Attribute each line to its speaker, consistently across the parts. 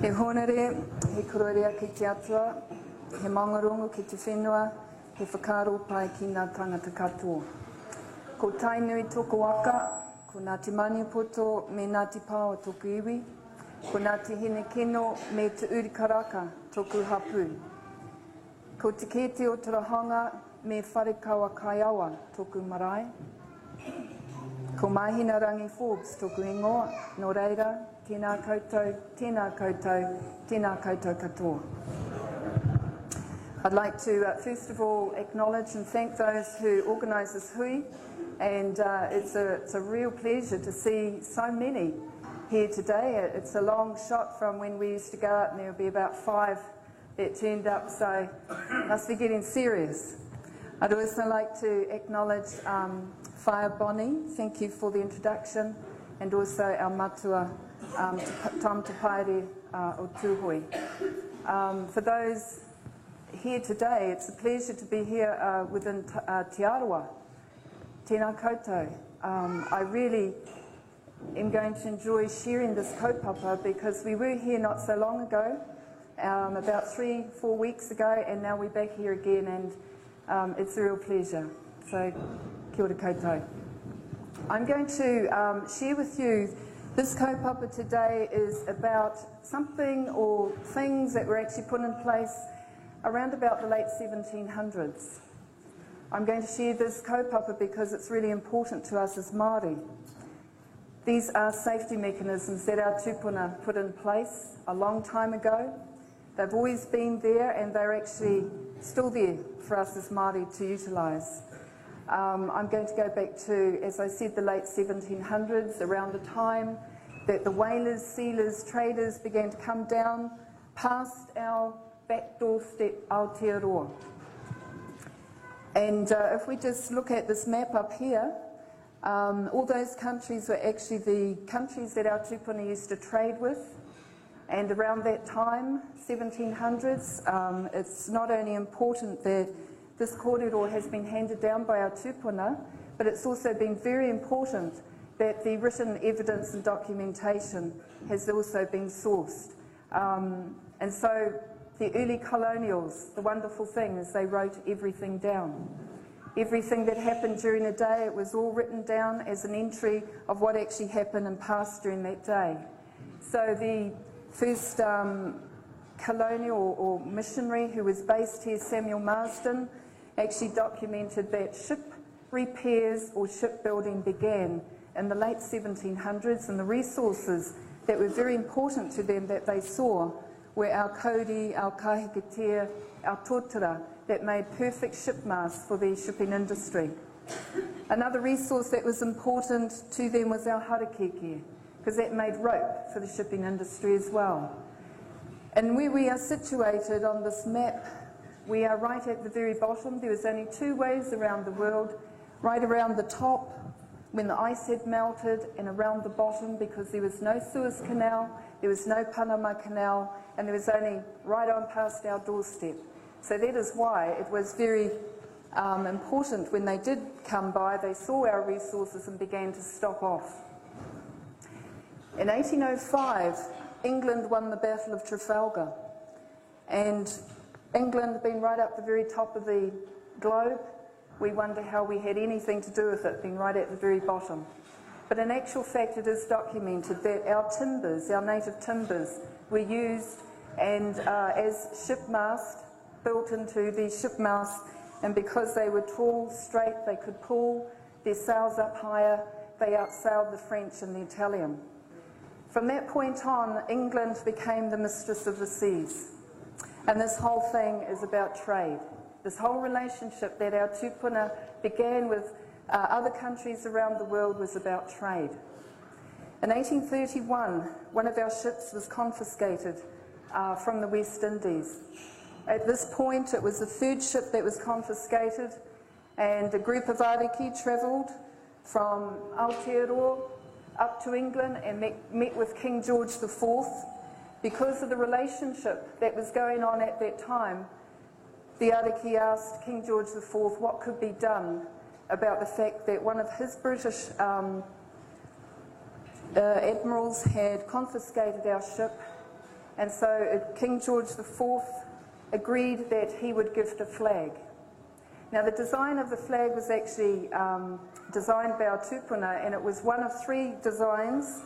Speaker 1: He honere, he kororea ki te atua, he mangarongo ki te whenua, he whakaro pai ki ngā tangata katoa. Ko tainui toko waka, ko Ngāti Maniapoto me Ngāti Pāo toku iwi, ko Ngāti Hine Kino me te Urikaraka toku hapu. Ko te kete o Tarahanga me Wharekawa Kaiawa toku marae. Ko Mihinarangi Forbes toku ingoa, no reira, tēnā koutou, tēnā koutou, tēnā koutou katoa. I'd like to first of all acknowledge and thank those who organised this hui, and it's a real pleasure to see so many here today. It's a long shot from when we used to go out and there would be about 5 that turned up, so must be getting serious. I'd also like to acknowledge Whaia Bonnie, thank you for the introduction, and also our matua, Tam Te Paere o Tūhoi. For those here today, it's a pleasure to be here within Te Arawa, tēnā koutou. I really am going to enjoy sharing this kaupapa because we were here not so long ago, about 3-4 weeks ago, and now we're back here again, and it's a real pleasure. So, kia ora koutou. I'm going to share with you, this kaupapa today is about something or things that were actually put in place around about the late 1700s. I'm going to share this kaupapa because it's really important to us as Māori. These are safety mechanisms that our tūpuna put in place a long time ago. They've always been there and they're actually still there for us as Māori to utilise. I'm going to go back to, as I said, the late 1700s, around the time that the whalers, sealers, traders began to come down past our back doorstep, Aotearoa. And if we just look at this map up here, all those countries were actually the countries that our tūpuna used to trade with. And around that time, 1700s, it's not only important that this kōrero has been handed down by our tūpuna, but it's also been very important that the written evidence and documentation has also been sourced. And so the early colonials, the wonderful thing is they wrote everything down. Everything that happened during a day, it was all written down as an entry of what actually happened and passed during that day. So the first colonial or missionary who was based here, Samuel Marsden, actually documented that ship repairs or shipbuilding began in the late 1700s, and the resources that were very important to them that they saw were our kauri, our kahikatea, our tōtara, that made perfect ship masts for the shipping industry. Another resource that was important to them was our harakeke, because that made rope for the shipping industry as well. And where we are situated on this map, we are right at the very bottom. There was only 2 ways around the world, right around the top when the ice had melted, and around the bottom because there was no Suez Canal, there was no Panama Canal, and there was only right on past our doorstep. So that is why it was very important when they did come by, they saw our resources and began to stop off. In 1805, England won the Battle of Trafalgar, and England being right up the very top of the globe, we wonder how we had anything to do with it being right at the very bottom. But in actual fact, it is documented that our timbers, our native timbers, were used and as ship mast, built into the ship mast, and because they were tall, straight, they could pull their sails up higher, they outsailed the French and the Italian. From that point on, England became the mistress of the seas. And this whole thing is about trade. This whole relationship that our tūpuna began with other countries around the world was about trade. In 1831, one of our ships was confiscated from the West Indies. At this point, it was the 3rd ship that was confiscated, and a group of ariki travelled from Aotearoa up to England and met with King George IV. Because of the relationship that was going on at that time, the ariki asked King George IV what could be done about the fact that one of his British admirals had confiscated our ship And so King George IV agreed that he would gift a flag. Now the design of the flag was actually designed by our tupuna, and it was one of 3 designs,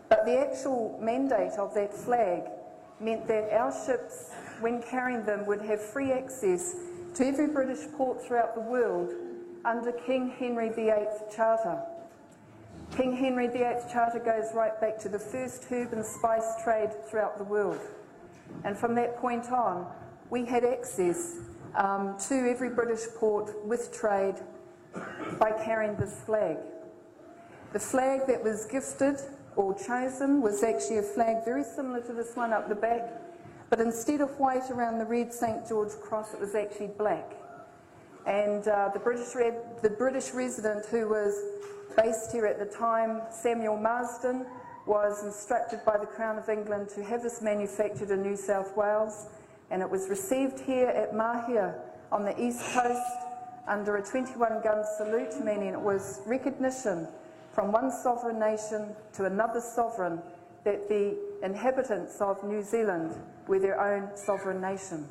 Speaker 1: but the actual mandate of that flag meant that our ships, when carrying them, would have free access to every British port throughout the world under King Henry VIII Charter. King Henry VIII Charter goes right back to the first herb and spice trade throughout the world. And from that point on, we had access to every British port with trade by carrying this flag. The flag that was gifted or chosen was actually a flag very similar to this one up the back, but instead of white around the red St. George cross, it was actually black. And the British resident who was based here at the time, Samuel Marsden, was instructed by the Crown of England to have this manufactured in New South Wales, and it was received here at Mahia on the east coast under a 21-gun salute, meaning it was recognition from one sovereign nation to another sovereign that the inhabitants of New Zealand were their own sovereign nation.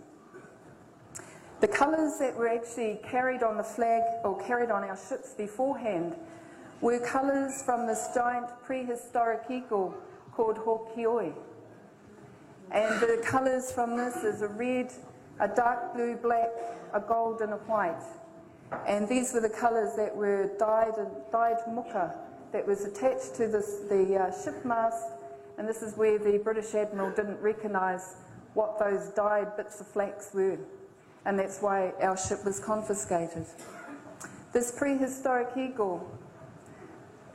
Speaker 1: The colours that were actually carried on the flag or carried on our ships beforehand were colours from this giant prehistoric eagle called Hokioi. And the colours from this is a red, a dark blue, black, a gold and a white. And these were the colours that were dyed muka that was attached to the ship mast, and this is where the British Admiral didn't recognise what those dyed bits of flax were, and that's why our ship was confiscated. This prehistoric eagle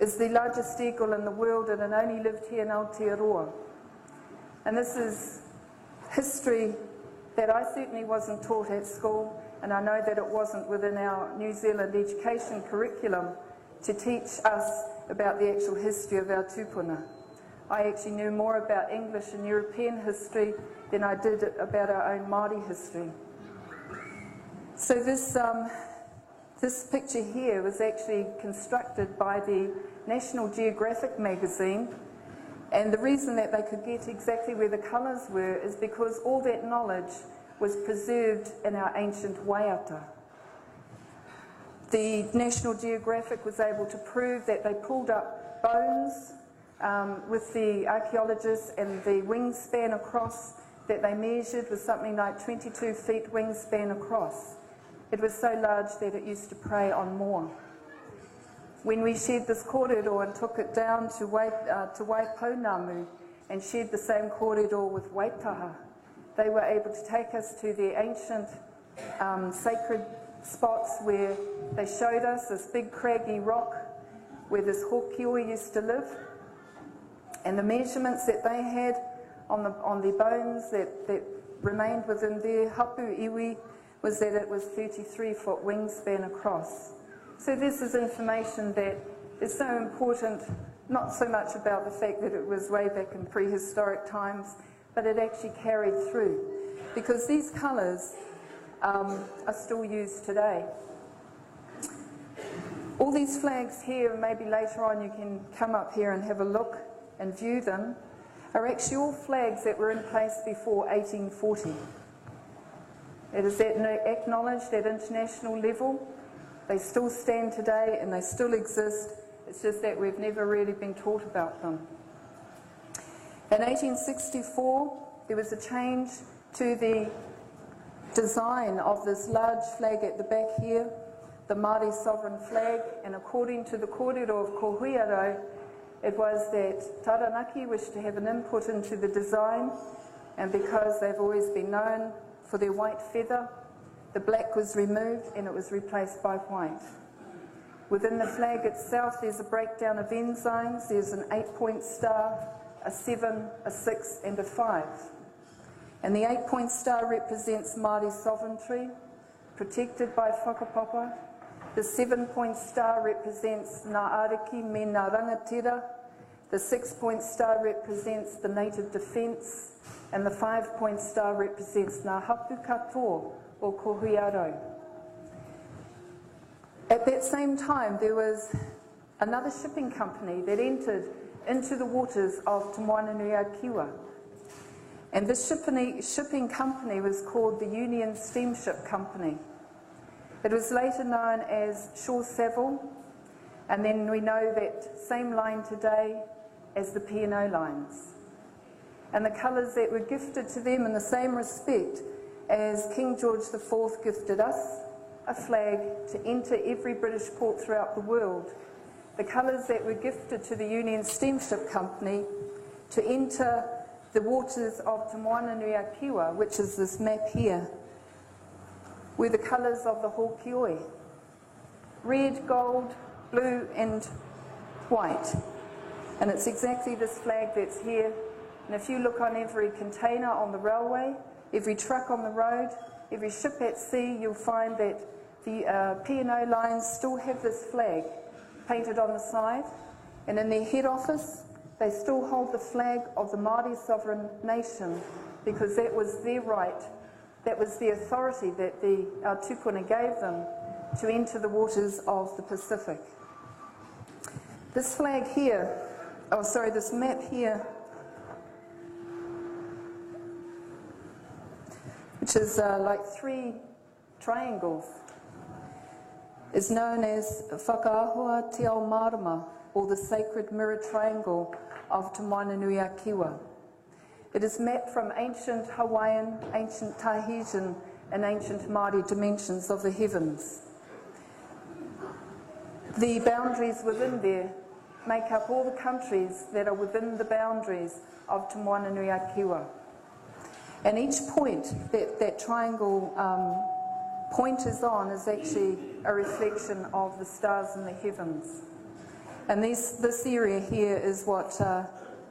Speaker 1: is the largest eagle in the world, and it only lived here in Aotearoa. And this is history that I certainly wasn't taught at school, and I know that it wasn't within our New Zealand education curriculum to teach us about the actual history of our tupuna. I actually knew more about English and European history than I did about our own Maori history. So this picture here was actually constructed by the National Geographic magazine, and the reason that they could get exactly where the colours were is because all that knowledge was preserved in our ancient waiata. The National Geographic was able to prove that they pulled up bones with the archaeologists, and the wingspan across that they measured was something like 22 feet wingspan across. It was so large that it used to prey on more. When we shared this kōrero and took it down to Waipounamu and shared the same kōrero with Waitaha, they were able to take us to the ancient sacred spots where they showed us this big craggy rock where this Hokioi used to live, and the measurements that they had on the bones that remained within their hapu iwi was that it was 33-foot wingspan across. So this is information that is so important, not so much about the fact that it was way back in prehistoric times, but it actually carried through, because these colours are still used today. All these flags here, and maybe later on you can come up here and have a look and view them, are actually all flags that were in place before 1840. It is acknowledged at international level. They still stand today and they still exist. It's just that we've never really been taught about them. In 1864, there was a change to the design of this large flag at the back here, the Māori sovereign flag, and according to the kōrero of Ko Huiarau, it was that Taranaki wished to have an input into the design, and because they've always been known for their white feather, the black was removed and it was replaced by white. Within the flag itself, there's a breakdown of ensigns. There's an 8-point star, a 7, a 6 and a 5. And the 8-point star represents Māori sovereignty, protected by whakapapa. The 7-point star represents Ngā Ariki me Ngā Rangatira. The 6-point star represents the native defence. And the 5-point star represents Ngā Hapu Katoa, or Ko Huiarau. At that same time, there was another shipping company that entered into the waters of Te Moananui a Kiwa. And this shipping company was called the Union Steamship Company. It was later known as Shaw Savill, and then we know that same line today as the P&O lines. And the colours that were gifted to them in the same respect as King George IV gifted us, a flag to enter every British port throughout the world. The colours that were gifted to the Union Steamship Company to enter the waters of Te Moana Nui a Kiwa, which is this map here, were the colours of the Hōkioi. Red, gold, blue and white. And it's exactly this flag that's here. And if you look on every container on the railway, every truck on the road, every ship at sea, you'll find that the P&O lines still have this flag painted on the side. And in their head office, they still hold the flag of the Maori sovereign nation, because that was their right, that was the authority that the tupuna gave them to enter the waters of the Pacific. This flag here, this map here, which is like 3 triangles, is known as Whakaahua Te Ao Marama, or the Sacred Mirror Triangle of Te Moana Nui a Kiwa. It is mapped from ancient Hawaiian, ancient Tahitian and ancient Māori dimensions of the heavens. The boundaries within there make up all the countries that are within the boundaries of Te Moana Nui a Kiwa. And each point that that triangle pointers on is actually a reflection of the stars in the heavens. And this area here is what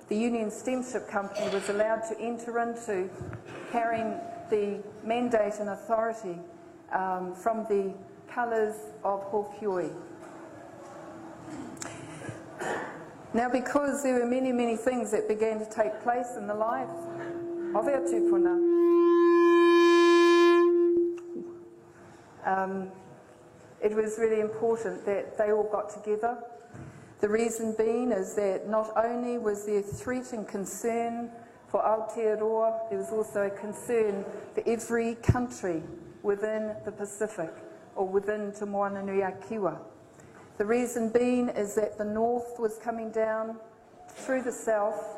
Speaker 1: the Union Steamship Company was allowed to enter into, carrying the mandate and authority from the colours of Hōkioi. Now, because there were many, many things that began to take place in the lives of our tupuna, it was really important that they all got together. The reason being is that not only was there threat and concern for Aotearoa, there was also a concern for every country within the Pacific or within Te Moana Nui a Kiwa. The reason being is that the north was coming down through the south,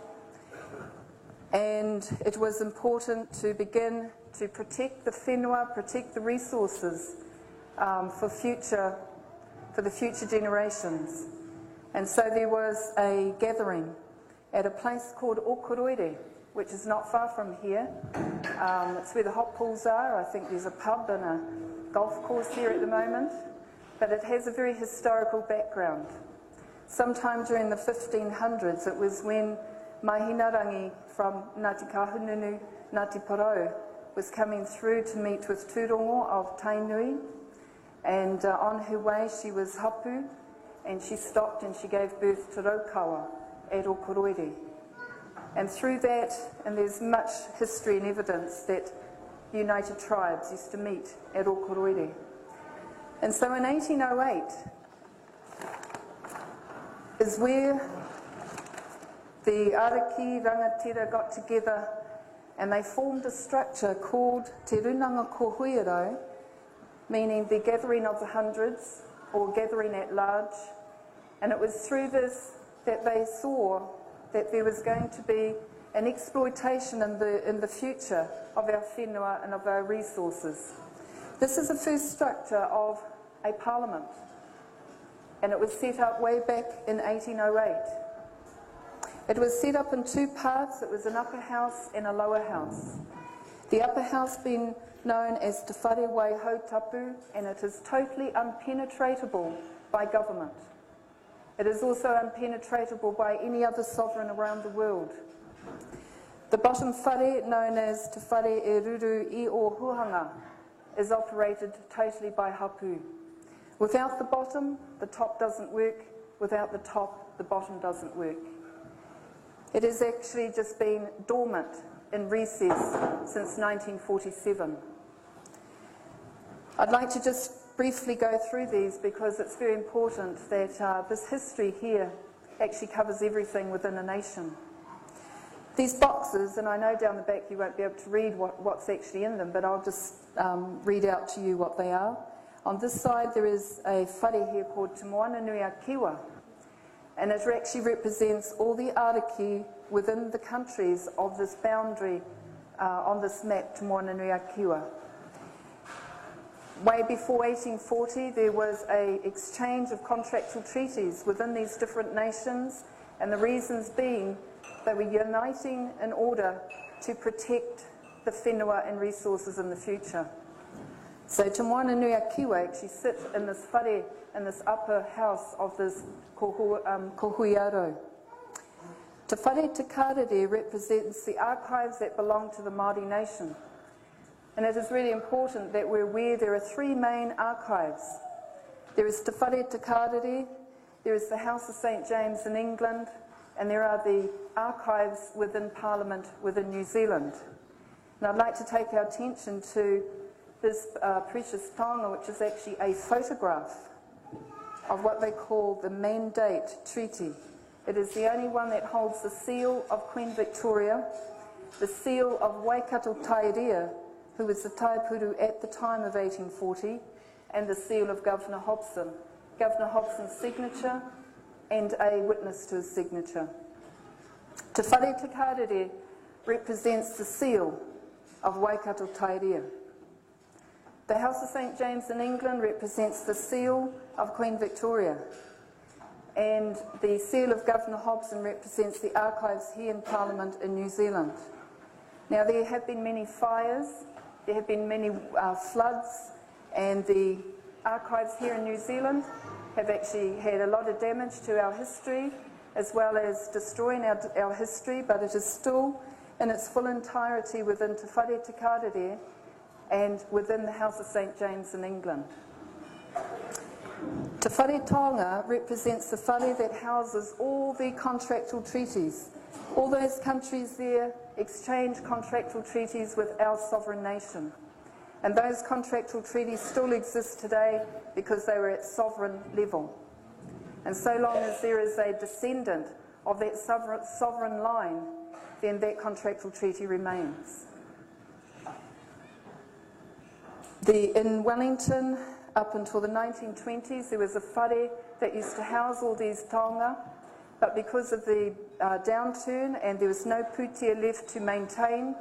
Speaker 1: and it was important to begin to protect the whenua, protect the resources for the future generations. And so there was a gathering at a place called Okoroere, which is not far from here. It's where the hot pools are. I think there's a pub and a golf course here at the moment. But it has a very historical background. Sometime during the 1500s, it was when Mihinarangi from Ngāti Kahununu, Ngāti Porou, was coming through to meet with Tūrongo of Tainui. And on her way, she was hapu, and she stopped and she gave birth to Raukawa at Okoroere. And through that, and there's much history and evidence that united tribes used to meet at Okoroere. And so in 1808 is where the Araki Rangatira got together and they formed a structure called Te Runanga ko Huiarau, meaning the gathering of the hundreds or gathering at large. And it was through this that they saw that there was going to be an exploitation in the future of our whenua and of our resources. This is the first structure of a parliament, and it was set up way back in 1808. It was set up in 2 parts. It was an upper house and a lower house. The upper house being known as Te Whare Wai Hautapu, and it is totally unpenetratable by government. It is also unpenetratable by any other sovereign around the world. The bottom whare, known as Te Whare e Ruru I o Huhanga, is operated totally by hapu. Without the bottom, the top doesn't work. Without the top, the bottom doesn't work. It has actually just been dormant in recess since 1947. I'd like to just briefly go through these because it's very important that this history here actually covers everything within a nation. These boxes, and I know down the back you won't be able to read what's actually in them, but I'll just read out to you what they are. On this side there is a whare here called Te Moana Nui a Kiwa, and it actually represents all the ariki within the countries of this boundary on this map, Te Moana Nui a Kiwa. Way before 1840 there was an exchange of contractual treaties within these different nations, and the reasons being they were uniting in order to protect the whenua and resources in the future. So Te Moana Nui a Kiwa actually sits in this whare, in this upper house of this ko Huiarau. Te whare te karere represents the archives that belong to the Maori nation. And it is really important that we're aware there are three main archives. There is Te whare te karere, there is the House of St James in England, and there are the archives within Parliament within New Zealand. And I'd like to take our attention to this precious taonga, which is actually a photograph of what they call the Mandate Treaty. It is the only one that holds the seal of Queen Victoria, the seal of Waikato Tairua, who was the taipuru at the time of 1840, and the seal of Governor Hobson. Governor Hobson's signature and a witness to his signature. Te whare te karere represents the seal of Waikato Tairua. The House of St James in England represents the seal of Queen Victoria, and the seal of Governor Hobson represents the archives here in Parliament in New Zealand. Now there have been many fires, there have been many floods, and the archives here in New Zealand have actually had a lot of damage to our history, as well as destroying our history, but it is still in its full entirety within Te whare te karere and within the House of St James in England. Te whare taonga represents the whare that houses all the contractual treaties. All those countries there exchange contractual treaties with our sovereign nation. And those contractual treaties still exist today because they were at sovereign level. And so long as there is a descendant of that sovereign line, then that contractual treaty remains. In Wellington, up until the 1920s, there was a whare that used to house all these taonga, but because of the downturn and there was no pūtea left to maintain,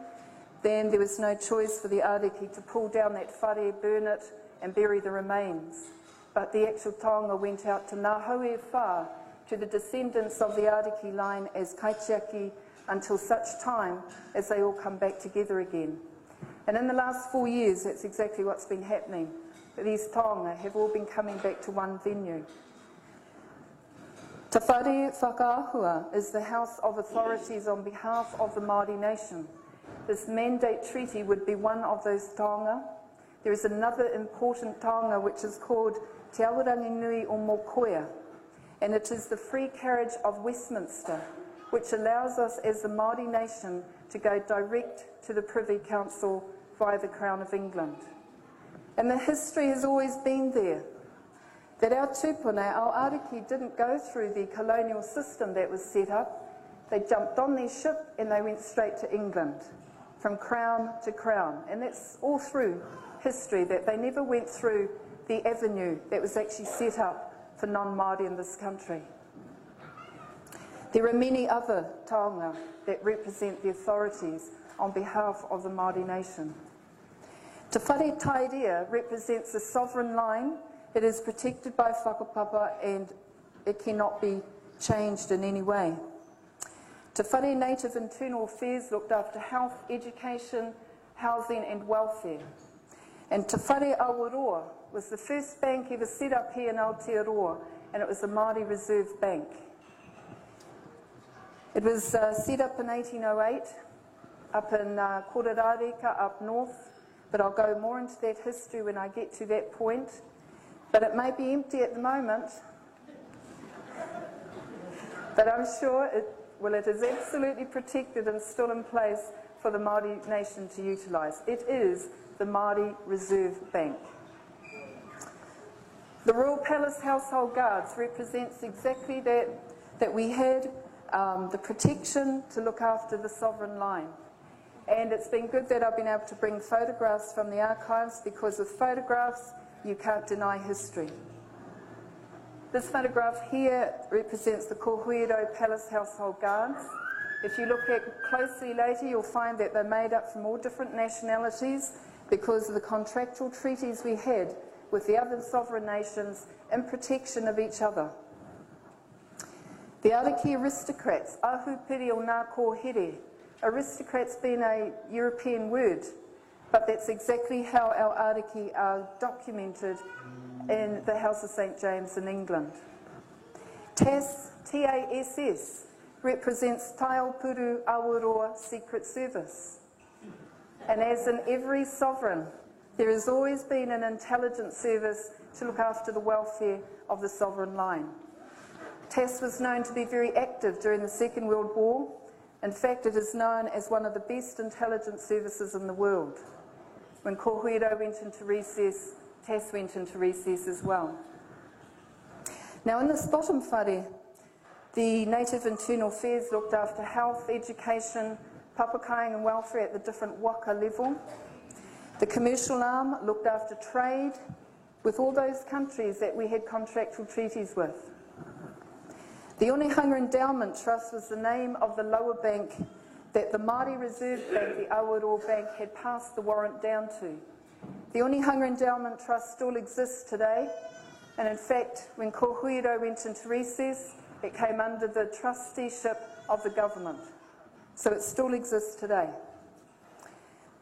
Speaker 1: then there was no choice for the ariki to pull down that whare, burn it and bury the remains. But the actual taonga went out to ngā haue whā, to the descendants of the ariki line as kaitiaki, until such time as they all come back together again. And in the last 4 years, that's exactly what's been happening. These taonga have all been coming back to one venue. Te whare whakaahua is the House of Authorities on behalf of the Maori nation. This Mandate Treaty would be one of those taonga. There is another important taonga which is called Te Awarangi Nui o Mokoia, and it is the free carriage of Westminster, which allows us as the Maori nation to go direct to the Privy Council via the Crown of England. And the history has always been there, that our tupuna, our ariki, didn't go through the colonial system that was set up. They jumped on their ship and they went straight to England, from crown to crown. And that's all through history, that they never went through the avenue that was actually set up for non-Māori in this country. There are many other taonga that represent the authorities on behalf of the Māori nation. Te whare tairua represents the sovereign line. It is protected by whakapapa and it cannot be changed in any way. Te whare Native Internal Affairs looked after health, education, housing and welfare. And Te whare Awaroa was the first bank ever set up here in Aotearoa, and it was the Māori Reserve Bank. It was set up in 1808 up in Kororareka up north, but I'll go more into that history when I get to that point. But it may be empty at the moment, but I'm sure it is absolutely protected and still in place for the Māori nation to utilise. It is the Māori Reserve Bank. The Royal Palace Household Guards represents exactly that we had the protection to look after the sovereign line. And it's been good that I've been able to bring photographs from the archives, because with photographs you can't deny history. This photograph here represents the Huiarau Palace Household Guards. If you look at closely later, you'll find that they're made up from all different nationalities because of the contractual treaties we had with the other sovereign nations in protection of each other. The Ariki aristocrats, ahu piri o nā kōhere. Aristocrats being a European word, but that's exactly how our Ariki are documented in the House of St James in England. TASS, T-A-S-S, represents Taiopuru Awaroa Secret Service. And as in every sovereign, there has always been an intelligence service to look after the welfare of the sovereign line. TASS was known to be very active during the Second World War. In fact, it is known as one of the best intelligence services in the world. When Ko Huiarau went into recess, TASS went into recess as well. Now in this bottom whare, the Native Internal Affairs looked after health, education, papakaing and welfare at the different waka level. The commercial arm looked after trade with all those countries that we had contractual treaties with. The Onehunga Endowment Trust was the name of the lower bank that the Maori Reserve Bank, the Awaroa Bank, had passed the warrant down to. The Onehunga Endowment Trust still exists today, and in fact, when Ko Huiarau went into recess, it came under the trusteeship of the government. So it still exists today.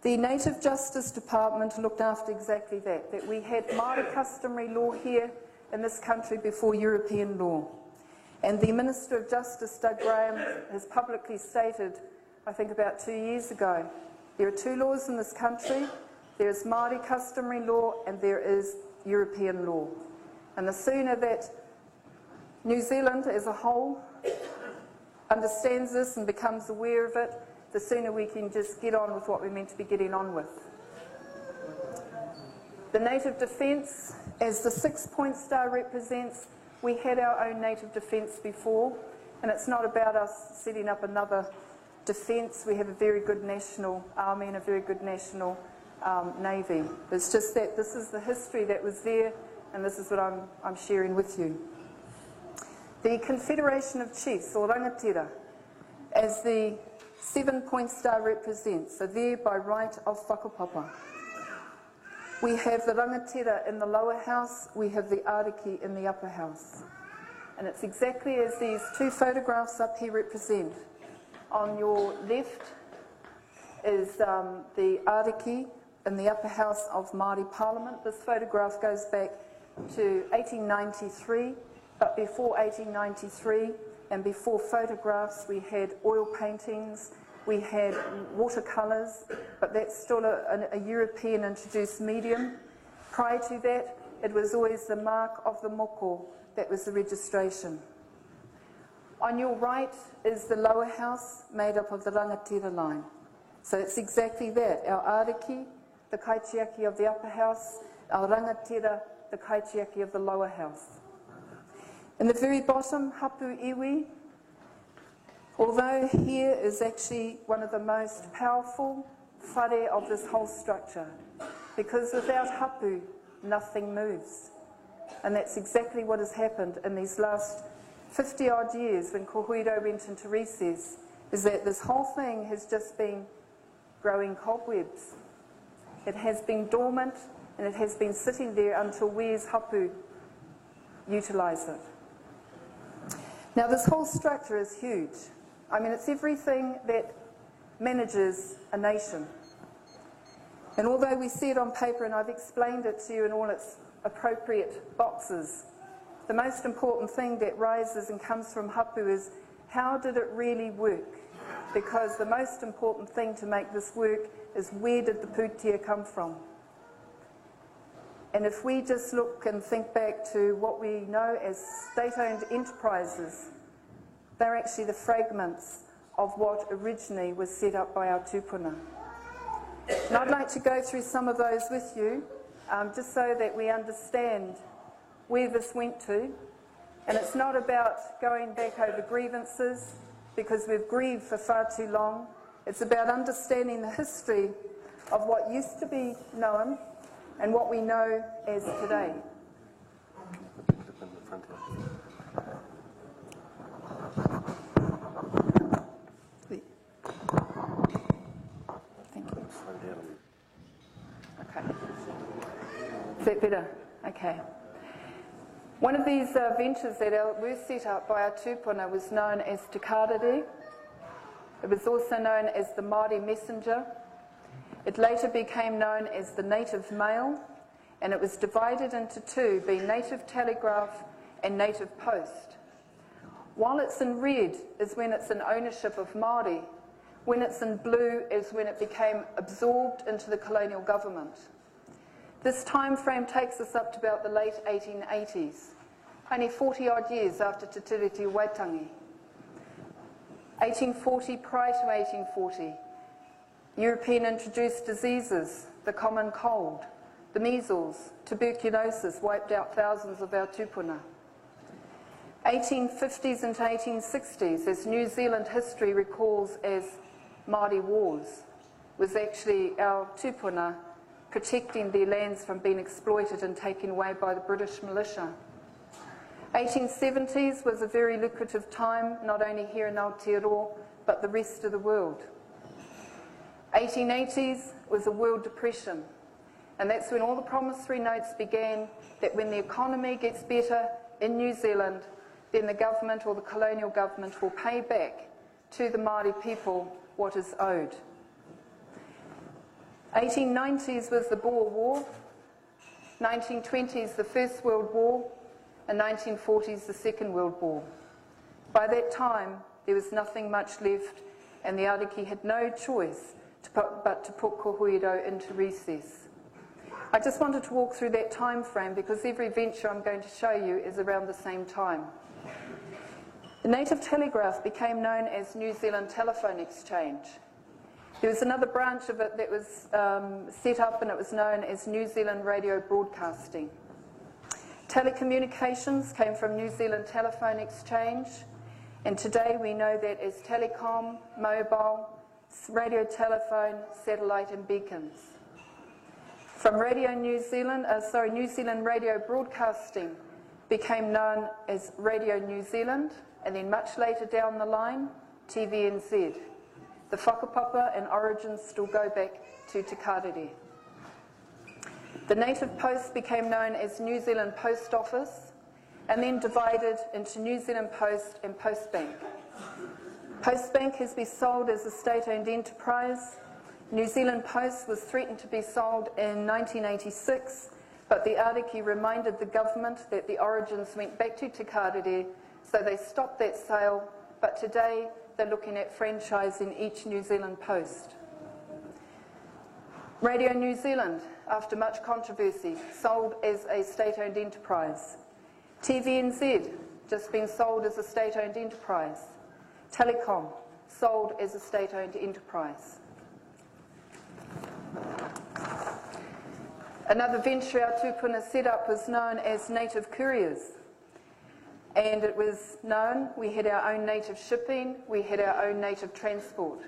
Speaker 1: The Native Justice Department looked after exactly that, that we had Maori customary law here in this country before European law. And the Minister of Justice, Doug Graham, has publicly stated, I think about 2 years ago, there are two laws in this country. There is Maori customary law and there is European law. And the sooner that New Zealand as a whole understands this and becomes aware of it, the sooner we can just get on with what we're meant to be getting on with. The Native Defence, as the 6-point star represents, we had our own Native Defence before, and it's not about us setting up another defence. We have a very good national army and a very good national navy. It's just that this is the history that was there, and this is what I'm sharing with you. The Confederation of Chiefs, or rangatira, as the 7-point star represents, so there by right of whakapapa. We have the rangatira in the lower house, we have the ariki in the upper house. And it's exactly as these two photographs up here represent. On your left is the ariki in the upper house of Māori Parliament. This photograph goes back to 1893, but before 1893 and before photographs we had oil paintings, we had watercolours, but that's still a European introduced medium. Prior to that, it was always the mark of the moko that was the registration. On your right is the lower house made up of the rangatira line. So it's exactly that, our ariki, the kaitiaki of the upper house, our rangatira, the kaitiaki of the lower house. In the very bottom, hapu iwi, although here is actually one of the most powerful whare of this whole structure, because without hapu, nothing moves. And that's exactly what has happened in these last 50-odd years when Ko Huiarau went into recess, is that this whole thing has just been growing cobwebs. It has been dormant and it has been sitting there until we as hapu utilise it. Now this whole structure is huge. I mean, it's everything that manages a nation. And although we see it on paper, and I've explained it to you in all its appropriate boxes, the most important thing that rises and comes from hapu is how did it really work? Because the most important thing to make this work is where did the pūtea come from? And if we just look and think back to what we know as state-owned enterprises, they're actually the fragments of what originally was set up by our tūpuna. And I'd like to go through some of those with you, just so that we understand where this went to. And it's not about going back over grievances, because we've grieved for far too long. It's about understanding the history of what used to be known and what we know as today. Thank you. Okay. Is that better? Okay. One of these ventures that were set up by our tūpuna was known as Te Karere. It was also known as the Maori Messenger. It later became known as the Native Mail, and it was divided into two, being Native Telegraph and Native Post. While it's in red is when it's in ownership of Maori. When it's in blue is when it became absorbed into the colonial government. This time frame takes us up to about the late 1880s, only 40 odd years after Te Tiriti Waitangi. 1840, prior to 1840, European introduced diseases, the common cold, the measles, tuberculosis wiped out thousands of our tūpuna. 1850s into 1860s, as New Zealand history recalls as Māori Wars, was actually our tūpuna protecting their lands from being exploited and taken away by the British militia. 1870s was a very lucrative time, not only here in Aotearoa, but the rest of the world. 1880s was a world depression, and that's when all the promissory notes began that when the economy gets better in New Zealand, then the government or the colonial government will pay back to the Māori people what is owed. 1890s was the Boer War, 1920s the First World War, and 1940s the Second World War. By that time, there was nothing much left, and the Ariki had no choice but to put Ko Huiarau into recess. I just wanted to walk through that time frame because every venture I'm going to show you is around the same time. The Native Telegraph became known as New Zealand Telephone Exchange. There was another branch of it that was set up, and it was known as New Zealand Radio Broadcasting. Telecommunications came from New Zealand Telephone Exchange, and today we know that as telecom, mobile, radio telephone, satellite and beacons. From New Zealand Radio Broadcasting became known as Radio New Zealand, and then much later down the line, TVNZ. The whakapapa and origins still go back to Te Karere. The Native Post became known as New Zealand Post Office, and then divided into New Zealand Post and Postbank. Postbank has been sold as a state-owned enterprise. New Zealand Post was threatened to be sold in 1986, but the Ariki reminded the government that the origins went back to Te Karere, so they stopped that sale, but today they're looking at franchising each New Zealand Post. Radio New Zealand, after much controversy, sold as a state-owned enterprise. TVNZ, just been sold as a state-owned enterprise. Telecom, sold as a state-owned enterprise. Another venture our tūpuna set up was known as Native Couriers. And it was known, we had our own native shipping, we had our own native transport.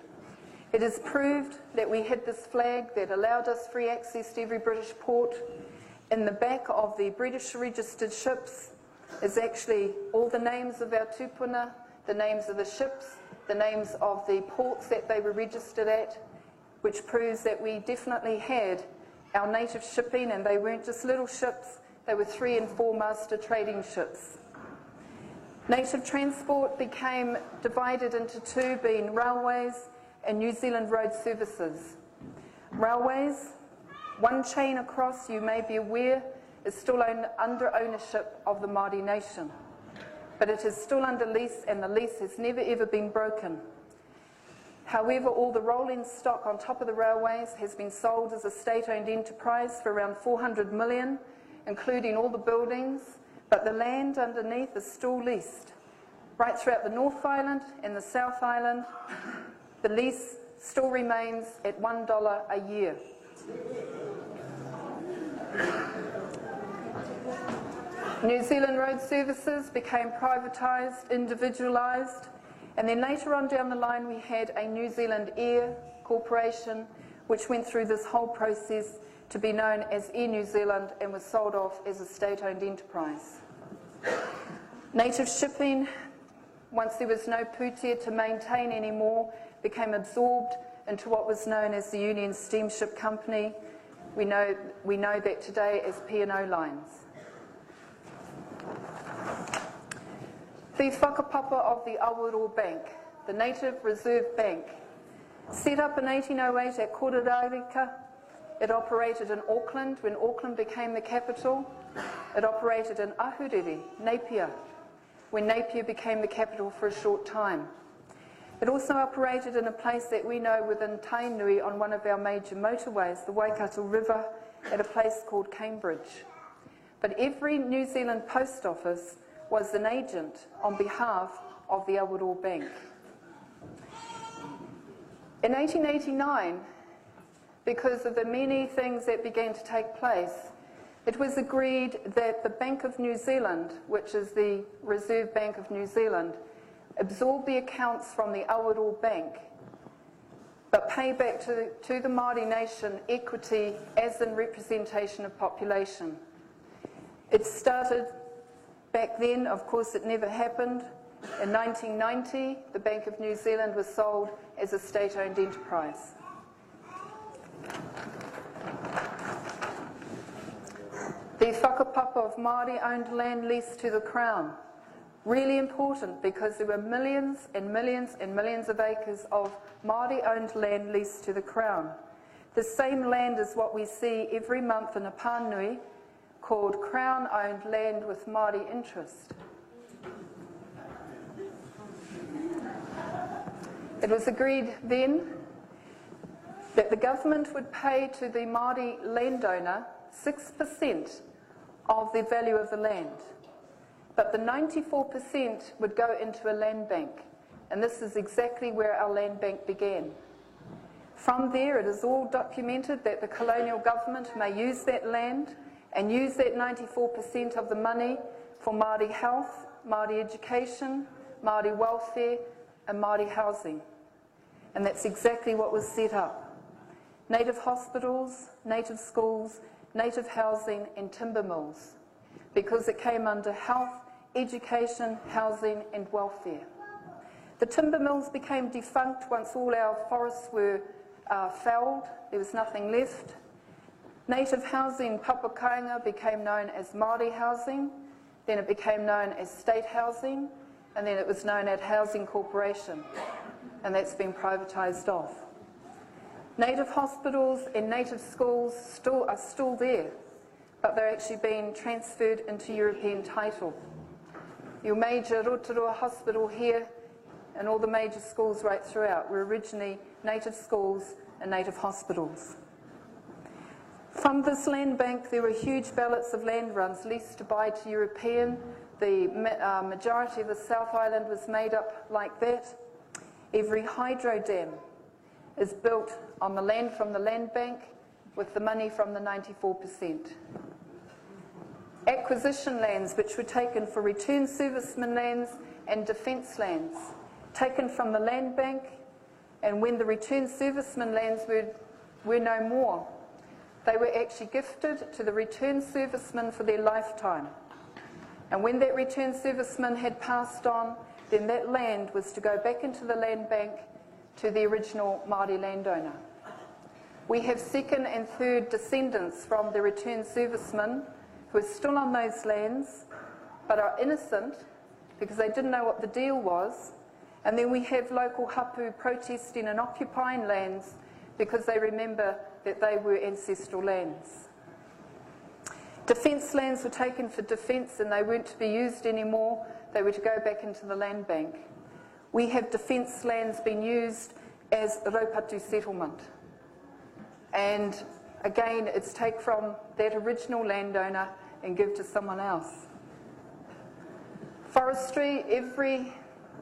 Speaker 1: It is proved that we had this flag that allowed us free access to every British port. In the back of the British registered ships is actually all the names of our tūpuna, the names of the ships, the names of the ports that they were registered at, which proves that we definitely had our native shipping, and they weren't just little ships, they were 3- and 4-master trading ships. Native transport became divided into two, being railways and New Zealand road services. Railways, one chain across, you may be aware, is still under ownership of the Māori nation. But it is still under lease, and the lease has never ever been broken. However, all the rolling stock on top of the railways has been sold as a state-owned enterprise for around 400 million, including all the buildings, but the land underneath is still leased. Right throughout the North Island and the South Island, the lease still remains at $1 a year. New Zealand Road Services became privatised, individualised, And then later on down the line we had a New Zealand Air Corporation which went through this whole process to be known as Air New Zealand and was sold off as a state-owned enterprise. Native shipping, once there was no pūtea to maintain anymore, became absorbed into what was known as the Union Steamship Company. We know that today as P&O Lines. The whakapapa of the Awaroa Bank, the Native Reserve Bank, set up in 1808 at Kororareka. It operated in Auckland when Auckland became the capital. It operated in Ahuriri, Napier, when Napier became the capital for a short time. It also operated in a place that we know within Tainui on one of our major motorways, the Waikato River, at a place called Cambridge. But every New Zealand post office was an agent on behalf of the Awaroa Bank. In 1889, because of the many things that began to take place, it was agreed that the Bank of New Zealand, which is the Reserve Bank of New Zealand, absorb the accounts from the Awaroa Bank, but pay back to the Maori nation equity as in representation of population. It started back then, of course it never happened. In 1990, the Bank of New Zealand was sold as a state-owned enterprise. The whakapapa of Māori-owned land leased to the Crown. Really important because there were millions and millions and millions of acres of Māori-owned land leased to the Crown. The same land is what we see every month in a pānui called Crown-owned land with Māori interest. It was agreed then that the government would pay to the Māori landowner 6% of the value of the land, but the 94% would go into a land bank, and this is exactly where our land bank began. From there, it is all documented that the colonial government may use that land and use that 94% of the money for Māori health, Māori education, Māori welfare and Māori housing. And that's exactly what was set up. Native hospitals, native schools, native housing and timber mills, because it came under health, education, housing and welfare. The timber mills became defunct once all our forests were felled. There was nothing left. Native housing, papakainga, became known as Māori housing, then it became known as state housing, and then it was known as Housing Corporation, and that's been privatised off. Native hospitals and native schools are still there, but they're actually being transferred into European title. Your major Rotorua hospital here and all the major schools right throughout were originally native schools and native hospitals. From this land bank there were huge ballots of land runs leased to buy to European. The majority of the South Island was made up like that. Every hydro dam is built on the land from the land bank with the money from the 94%. Acquisition lands which were taken for return servicemen lands and defence lands, taken from the land bank, and when the return servicemen lands were no more, they were actually gifted to the return servicemen for their lifetime. And when that return serviceman had passed on, then that land was to go back into the land bank to the original Māori landowner. We have second and third descendants from the return servicemen who are still on those lands but are innocent because they didn't know what the deal was. And then we have local hapu protesting and occupying lands because they remember that they were ancestral lands. Defence lands were taken for defence and they weren't to be used anymore. They were to go back into the land bank. We have defence lands being used as a raupatu settlement. And again, it's take from that original landowner and give to someone else. Forestry,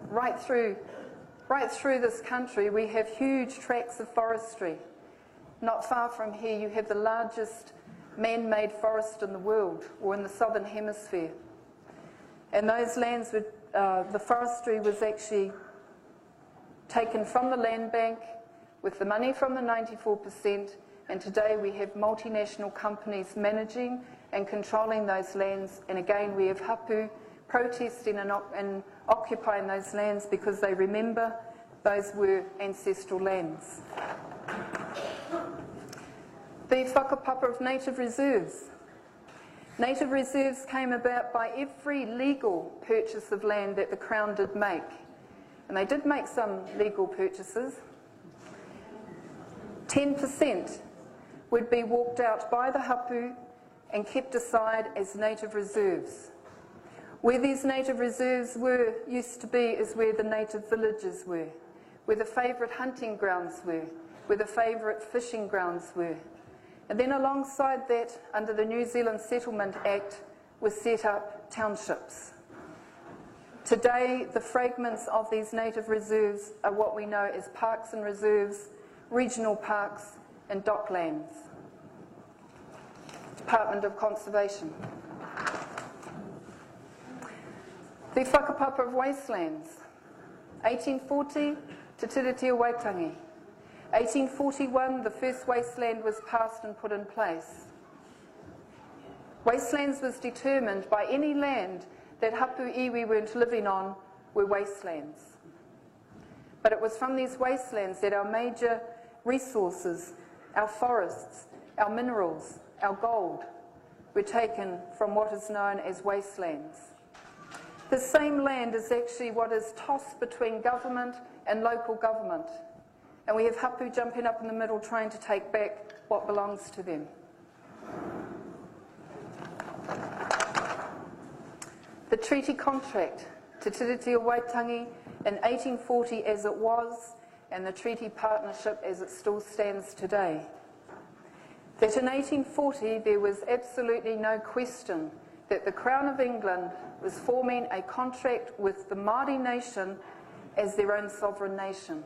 Speaker 1: right through this country, we have huge tracts of forestry. Not far from here, you have the largest man-made forest in the world, or in the southern hemisphere. And those lands, the forestry was actually taken from the land bank with the money from the 94%, and today we have multinational companies managing and controlling those lands, and again we have hapu protesting and occupying those lands because they remember those were ancestral lands. The whakapapa of native reserves. Native reserves came about by every legal purchase of land that the Crown did make. And they did make some legal purchases. 10% would be walked out by the hapu and kept aside as native reserves. Where these native reserves used to be is where the native villages were, where the favourite hunting grounds were, where the favourite fishing grounds were. And then alongside that, under the New Zealand Settlement Act, were set up townships. Today, the fragments of these native reserves are what we know as parks and reserves, regional parks and docklands. Department of Conservation. The whakapapa of wastelands. 1840, Te Tiritia Waitangi. 1841, the first wasteland was passed and put in place. Wastelands was determined by any land that hapu iwi weren't living on were wastelands. But it was from these wastelands that our major resources, our forests, our minerals, our gold, were taken from what is known as wastelands. The same land is actually what is tossed between government and local government. And we have hapu jumping up in the middle trying to take back what belongs to them. The treaty contract, Te Tiritia Waitangi, in 1840 as it was, and the treaty partnership as it still stands today. That in 1840 there was absolutely no question that the Crown of England was forming a contract with the Maori nation as their own sovereign nation.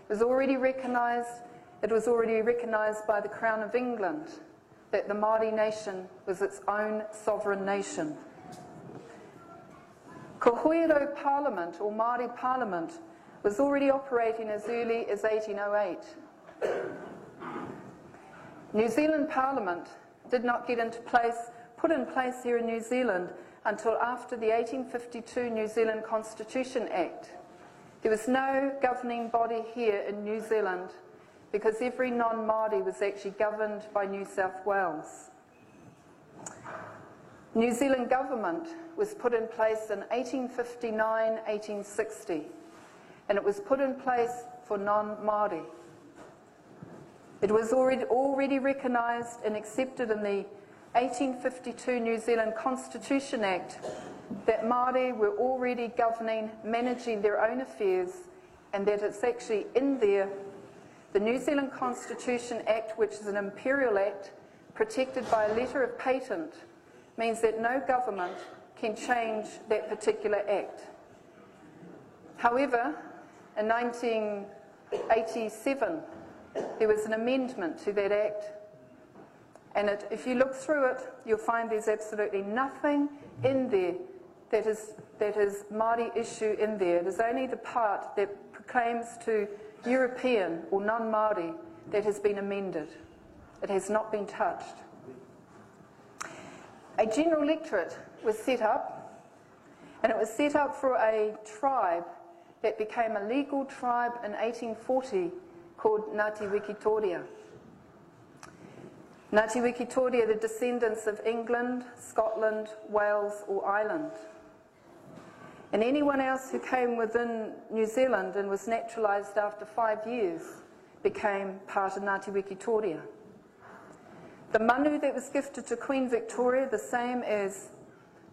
Speaker 1: It was already recognised by the Crown of England that the Maori nation was its own sovereign nation. Ko Huiarau Parliament, or Māori Parliament, was already operating as early as 1808. New Zealand Parliament did not get put in place here in New Zealand until after the 1852 New Zealand Constitution Act. There was no governing body here in New Zealand because every non-Māori was actually governed by New South Wales. New Zealand government was put in place in 1859-1860, and it was put in place for non-Māori. It was already recognised and accepted in the 1852 New Zealand Constitution Act that Māori were already governing, managing their own affairs, and that it's actually in there, the New Zealand Constitution Act, which is an imperial act, protected by a letter of patent, means that no government can change that particular act. However, in 1987, there was an amendment to that act, and if you look through it, you'll find there's absolutely nothing in there that is Māori issue in there. It is only the part that proclaims to European or non-Māori that has been amended. It has not been touched. A general electorate was set up, and it was set up for a tribe that became a legal tribe in 1840 called Ngāti Wikitoria. Ngāti Wikitoria, the descendants of England, Scotland, Wales or Ireland. And anyone else who came within New Zealand and was naturalised after 5 years became part of Ngāti Wikitoria. The manu that was gifted to Queen Victoria, the same as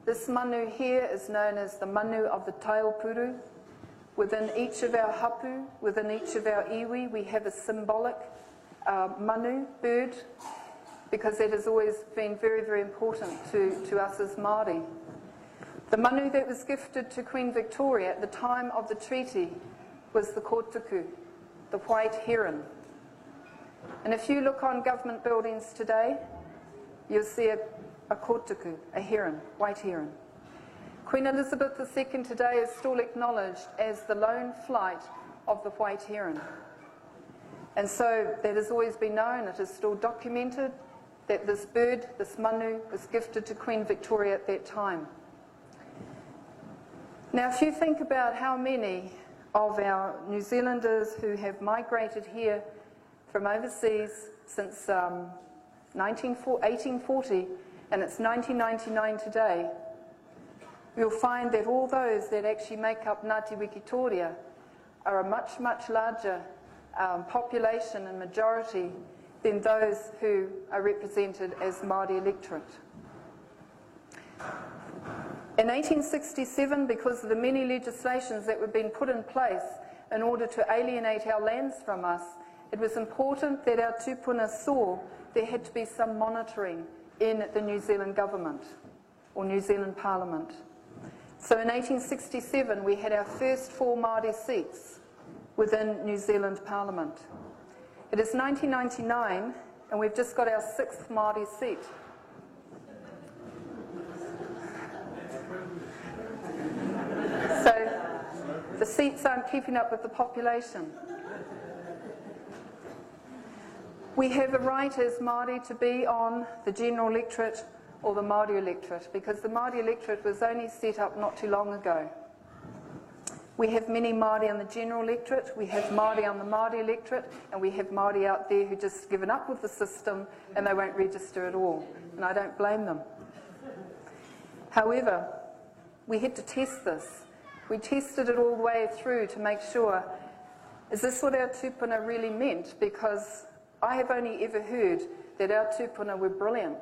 Speaker 1: this manu here, is known as the manu of the Taupuru. Within each of our hapu, within each of our iwi, we have a symbolic manu, bird, because that has always been very, very important to us as Māori. The manu that was gifted to Queen Victoria at the time of the treaty was the kotuku, the white heron. And if you look on government buildings today, you'll see a kotuku, a heron, white heron. Queen Elizabeth II today is still acknowledged as the lone flight of the white heron. And so that has always been known, it is still documented, that this bird, this manu, was gifted to Queen Victoria at that time. Now, if you think about how many of our New Zealanders who have migrated here from overseas since 1840, and it's 1999 today, you'll find that all those that actually make up Ngāti Wikitoria are a much, much larger population and majority than those who are represented as Māori electorate. In 1867, because of the many legislations that were being put in place in order to alienate our lands from us, it was important that our tupuna saw there had to be some monitoring in the New Zealand government or New Zealand Parliament. So in 1867 we had our first 4 Māori seats within New Zealand Parliament. It is 1999 and we've just got our 6th Māori seat. So the seats aren't keeping up with the population. We have a right as Māori to be on the general electorate or the Māori electorate, because the Māori electorate was only set up not too long ago. We have many Māori on the general electorate, we have Māori on the Māori electorate, and we have Māori out there who just given up with the system and they won't register at all. And I don't blame them. However, we had to test this. We tested it all the way through to make sure, is this what our tupuna really meant? Because I have only ever heard that our tupuna were brilliant.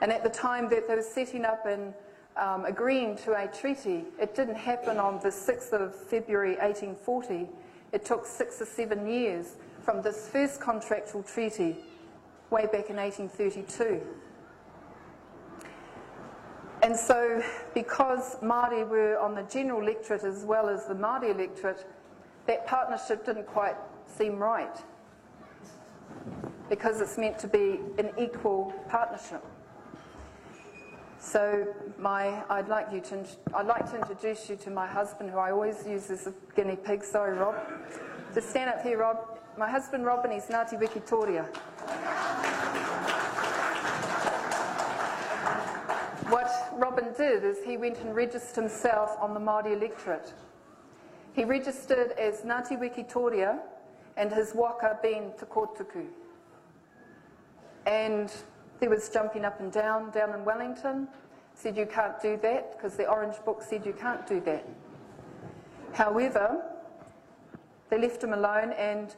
Speaker 1: And at the time that they were setting up and agreeing to a treaty, it didn't happen on the 6th of February 1840. It took 6 or 7 years from this first contractual treaty way back in 1832. And so because Māori were on the general electorate as well as the Māori electorate, that partnership didn't quite seem right, because it's meant to be an equal partnership. So I'd like to introduce you to my husband, who I always use as a guinea pig. Sorry, Rob. Just stand up here, Rob. My husband, Robin, he's Ngāti Wikitoria. What Robin did is he went and registered himself on the Māori electorate. He registered as Ngāti Wikitoria and his waka being Te Kotuku. And there was jumping up and down in Wellington. Said you can't do that because the Orange Book said you can't do that. However, they left him alone, and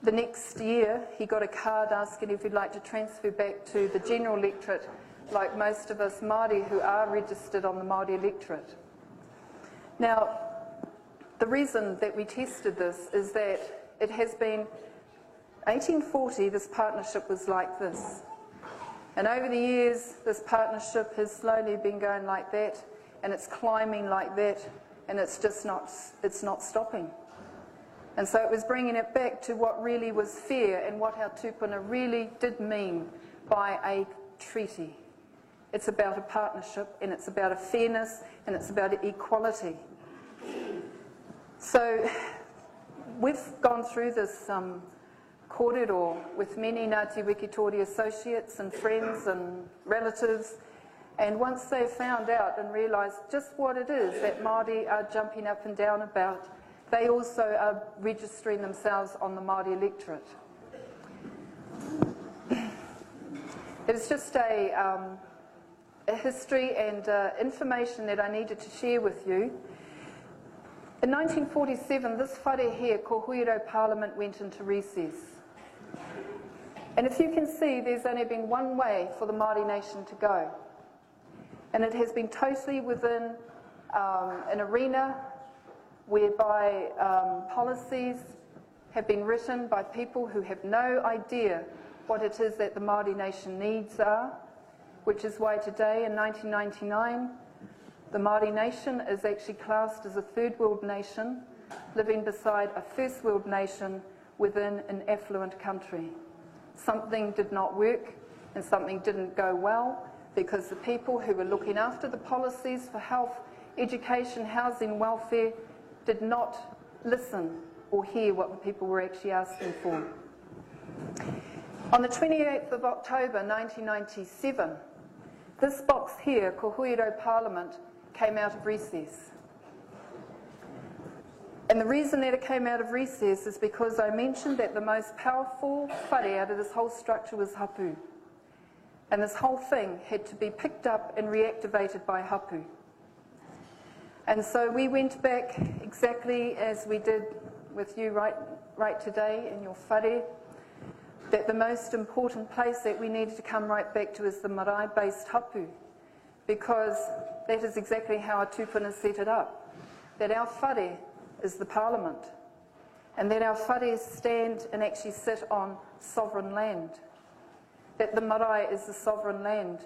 Speaker 1: the next year he got a card asking if he'd like to transfer back to the general electorate, like most of us Māori who are registered on the Māori electorate. Now, the reason that we tested this is that it has been 1840, this partnership was like this. And over the years, this partnership has slowly been going like that, and it's climbing like that, and it's just not stopping. And so it was bringing it back to what really was fair and what our tupuna really did mean by a treaty. It's about a partnership, and it's about a fairness, and it's about equality. So we've gone through this corridor with many Ngāti Wikitoria associates and friends and relatives, and once they found out and realised just what it is that Māori are jumping up and down about, they also are registering themselves on the Māori electorate. It's just a history and information that I needed to share with you. In 1947, this whare here, ko Huiarau Parliament, went into recess. And if you can see, there's only been one way for the Māori nation to go. And it has been totally within an arena whereby policies have been written by people who have no idea what it is that the Māori nation needs are, which is why today in 1999, the Māori nation is actually classed as a third world nation, living beside a first world nation within an affluent country. Something did not work and something didn't go well because the people who were looking after the policies for health, education, housing, welfare did not listen or hear what the people were actually asking for. On the 28th of October 1997, this box here, Ko Huiarau Parliament, came out of recess. And the reason that it came out of recess is because I mentioned that the most powerful whare out of this whole structure was hapu. And this whole thing had to be picked up and reactivated by hapu. And so we went back exactly as we did with you right today in your whare, that the most important place that we needed to come right back to is the marae-based hapu, because that is exactly how our tupuna set it up, that our whare is the parliament, and that our whare stand and actually sit on sovereign land, that the marae is the sovereign land,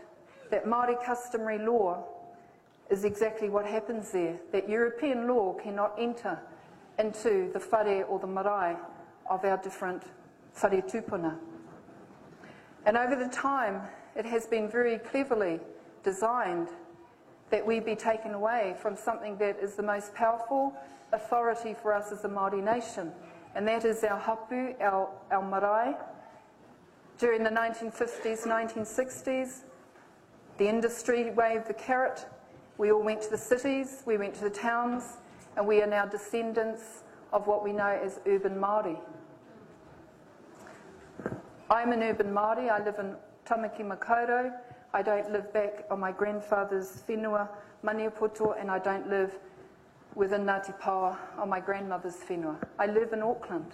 Speaker 1: that Māori customary law is exactly what happens there, that European law cannot enter into the whare or the marae of our different whare tupuna. And over the time, it has been very cleverly designed that we be taken away from something that is the most powerful authority for us as a Māori nation, and that is our hapu, our marae. During the 1950s, 1960s, the industry waved the carrot. We all went to the cities, we went to the towns, and we are now descendants of what we know as urban Māori. I'm an urban Māori. I live in Tamaki Makaurau. I don't live back on my grandfather's whenua, Maniapoto, and I don't live within Ngāti Pawa on my grandmother's whenua. I live in Auckland.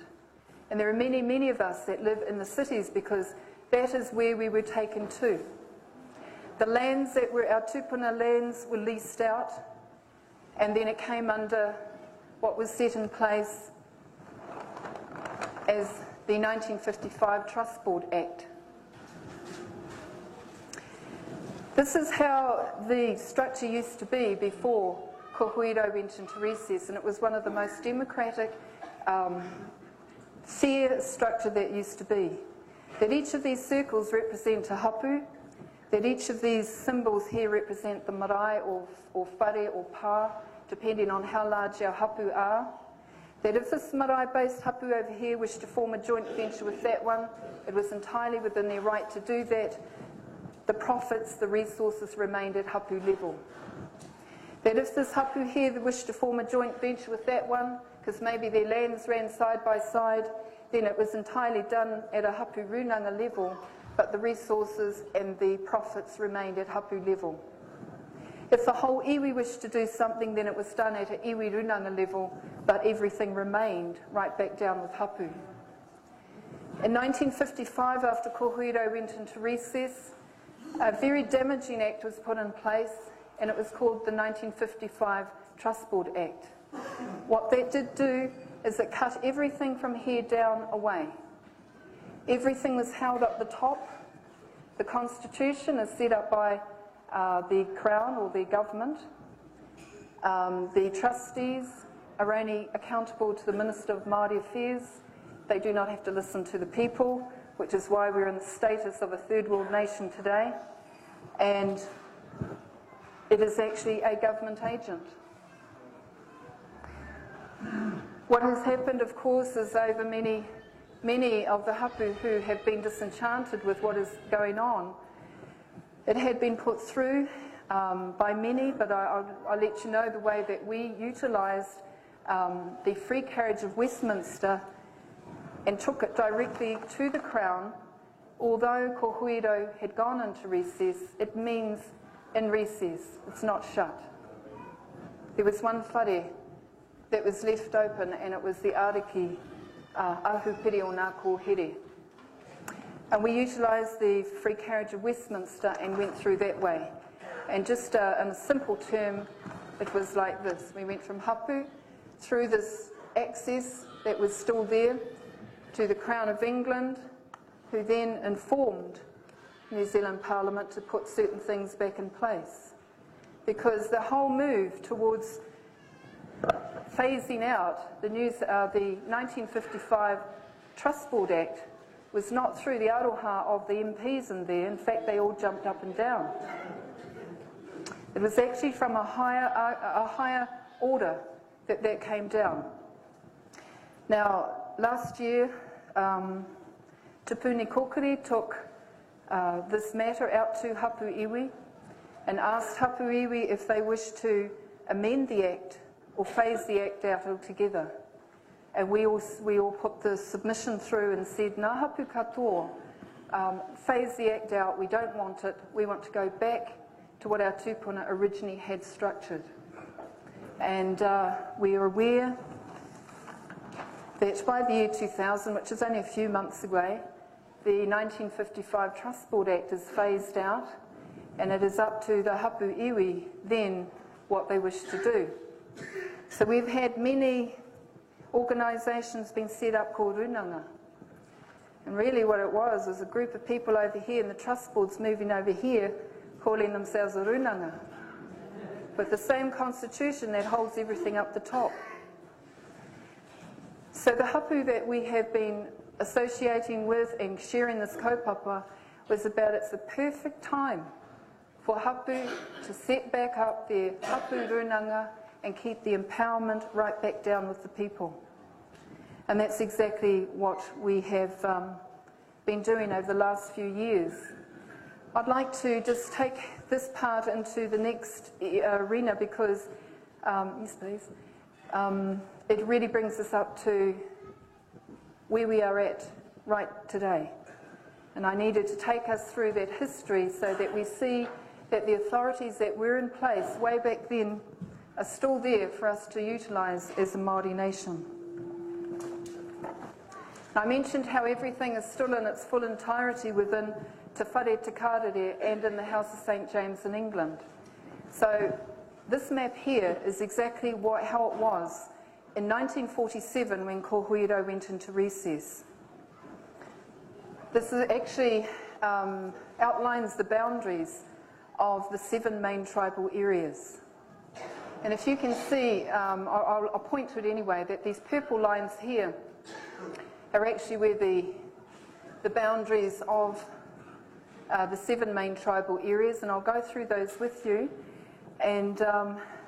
Speaker 1: And there are many, many of us that live in the cities because that is where we were taken to. The lands that were our tupuna lands were leased out, and then it came under what was set in place as the 1955 Trust Board Act. This is how the structure used to be before Ko Huiarau went into recess, and it was one of the most democratic, fair structure that used to be. That each of these circles represent a hapu, that each of these symbols here represent the marae or whare or pā, depending on how large our hapu are. That if this marae-based hapu over here wished to form a joint venture with that one, it was entirely within their right to do that. The profits, the resources remained at hapu level. That if this hapu here wished to form a joint venture with that one, because maybe their lands ran side by side, then it was entirely done at a hapu runanga level, but the resources and the profits remained at hapu level. If the whole iwi wished to do something, then it was done at an iwi runanga level, but everything remained right back down with hapu. In 1955, after Ko Huiarau went into recess, a very damaging act was put in place, and it was called the 1955 Trust Board Act. What that did do is it cut everything from here down away. Everything was held up the top. The Constitution is set up by the Crown or the government. The trustees are only accountable to the Minister of Māori Affairs. They do not have to listen to the people, which is why we're in the status of a third world nation today. And it is actually a government agent. What has happened, of course, is over many of the hapu who have been disenchanted with what is going on. It had been put through by many, but I'll let you know the way that we utilised the free carriage of Westminster and took it directly to the Crown. Although Ko Huiarau had gone into recess, it means in recess, it's not shut. There was one whare that was left open, and it was the ariki ahupiri o ngā kōhere. And we utilised the free carriage of Westminster and went through that way. And just in a simple term, it was like this. We went from hapu through this access that was still there to the Crown of England, who then informed New Zealand Parliament to put certain things back in place. Because the whole move towards phasing out the 1955 Trust Board Act was not through the aroha of the MPs in there. In fact, they all jumped up and down. It was actually from a higher order that came down. Now, last year, Te Puni Kokiri took this matter out to Hapu Iwi and asked Hapu Iwi if they wished to amend the Act or phase the Act out altogether. And we all put the submission through and said, "Nā hapu katoa, phase the Act out, we don't want it, we want to go back to what our tūpuna originally had structured." And we are aware that by the year 2000, which is only a few months away, the 1955 Trust Board Act is phased out, and it is up to the Hapu Iwi then what they wish to do. So we've had many organisations being set up called runanga. And really what it was a group of people over here, and the Trust Board's moving over here, calling themselves a runanga, with the same constitution that holds everything up the top. So the hapu that we have been associating with and sharing this kaupapa was about it's the perfect time for hapu to set back up their hapu runanga and keep the empowerment right back down with the people. And that's exactly what we have been doing over the last few years. I'd like to just take this part into the next arena because, yes please, it really brings us up to where we are at right today. And I needed to take us through that history so that we see that the authorities that were in place way back then are still there for us to utilise as a Māori nation. I mentioned how everything is still in its full entirety within Te Whare Te Karere and in the House of St James in England. So this map here is exactly how it was in 1947 when Ko Huiarau went into recess. This is actually outlines the boundaries of the 7 main tribal areas. And if you can see, I'll point to it anyway, that these purple lines here are actually where the boundaries of the 7 main tribal areas, and I'll go through those with you. And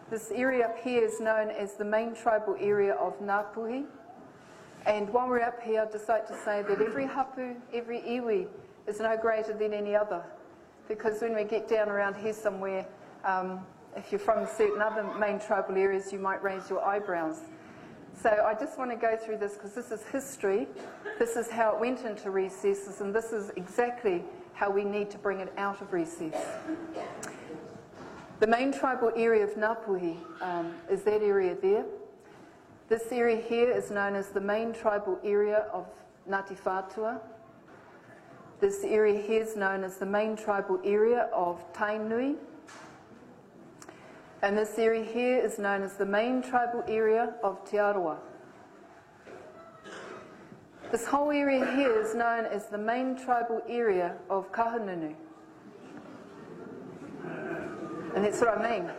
Speaker 1: this area up here is known as the main tribal area of Ngāpuhi. And while we're up here, I'd just like to say that every hapu, every iwi is no greater than any other. Because when we get down around here somewhere, if you're from certain other main tribal areas, you might raise your eyebrows. So I just want to go through this because this is history, this is how it went into recesses, and this is exactly how we need to bring it out of recess. The main tribal area of Ngāpuhi is that area there. This area here is known as the main tribal area of Ngāti Whātua. This area here is known as the main tribal area of Tainui. And this area here is known as the main tribal area of Te Aroa. This whole area here is known as the main tribal area of Kahununu. And that's what I mean.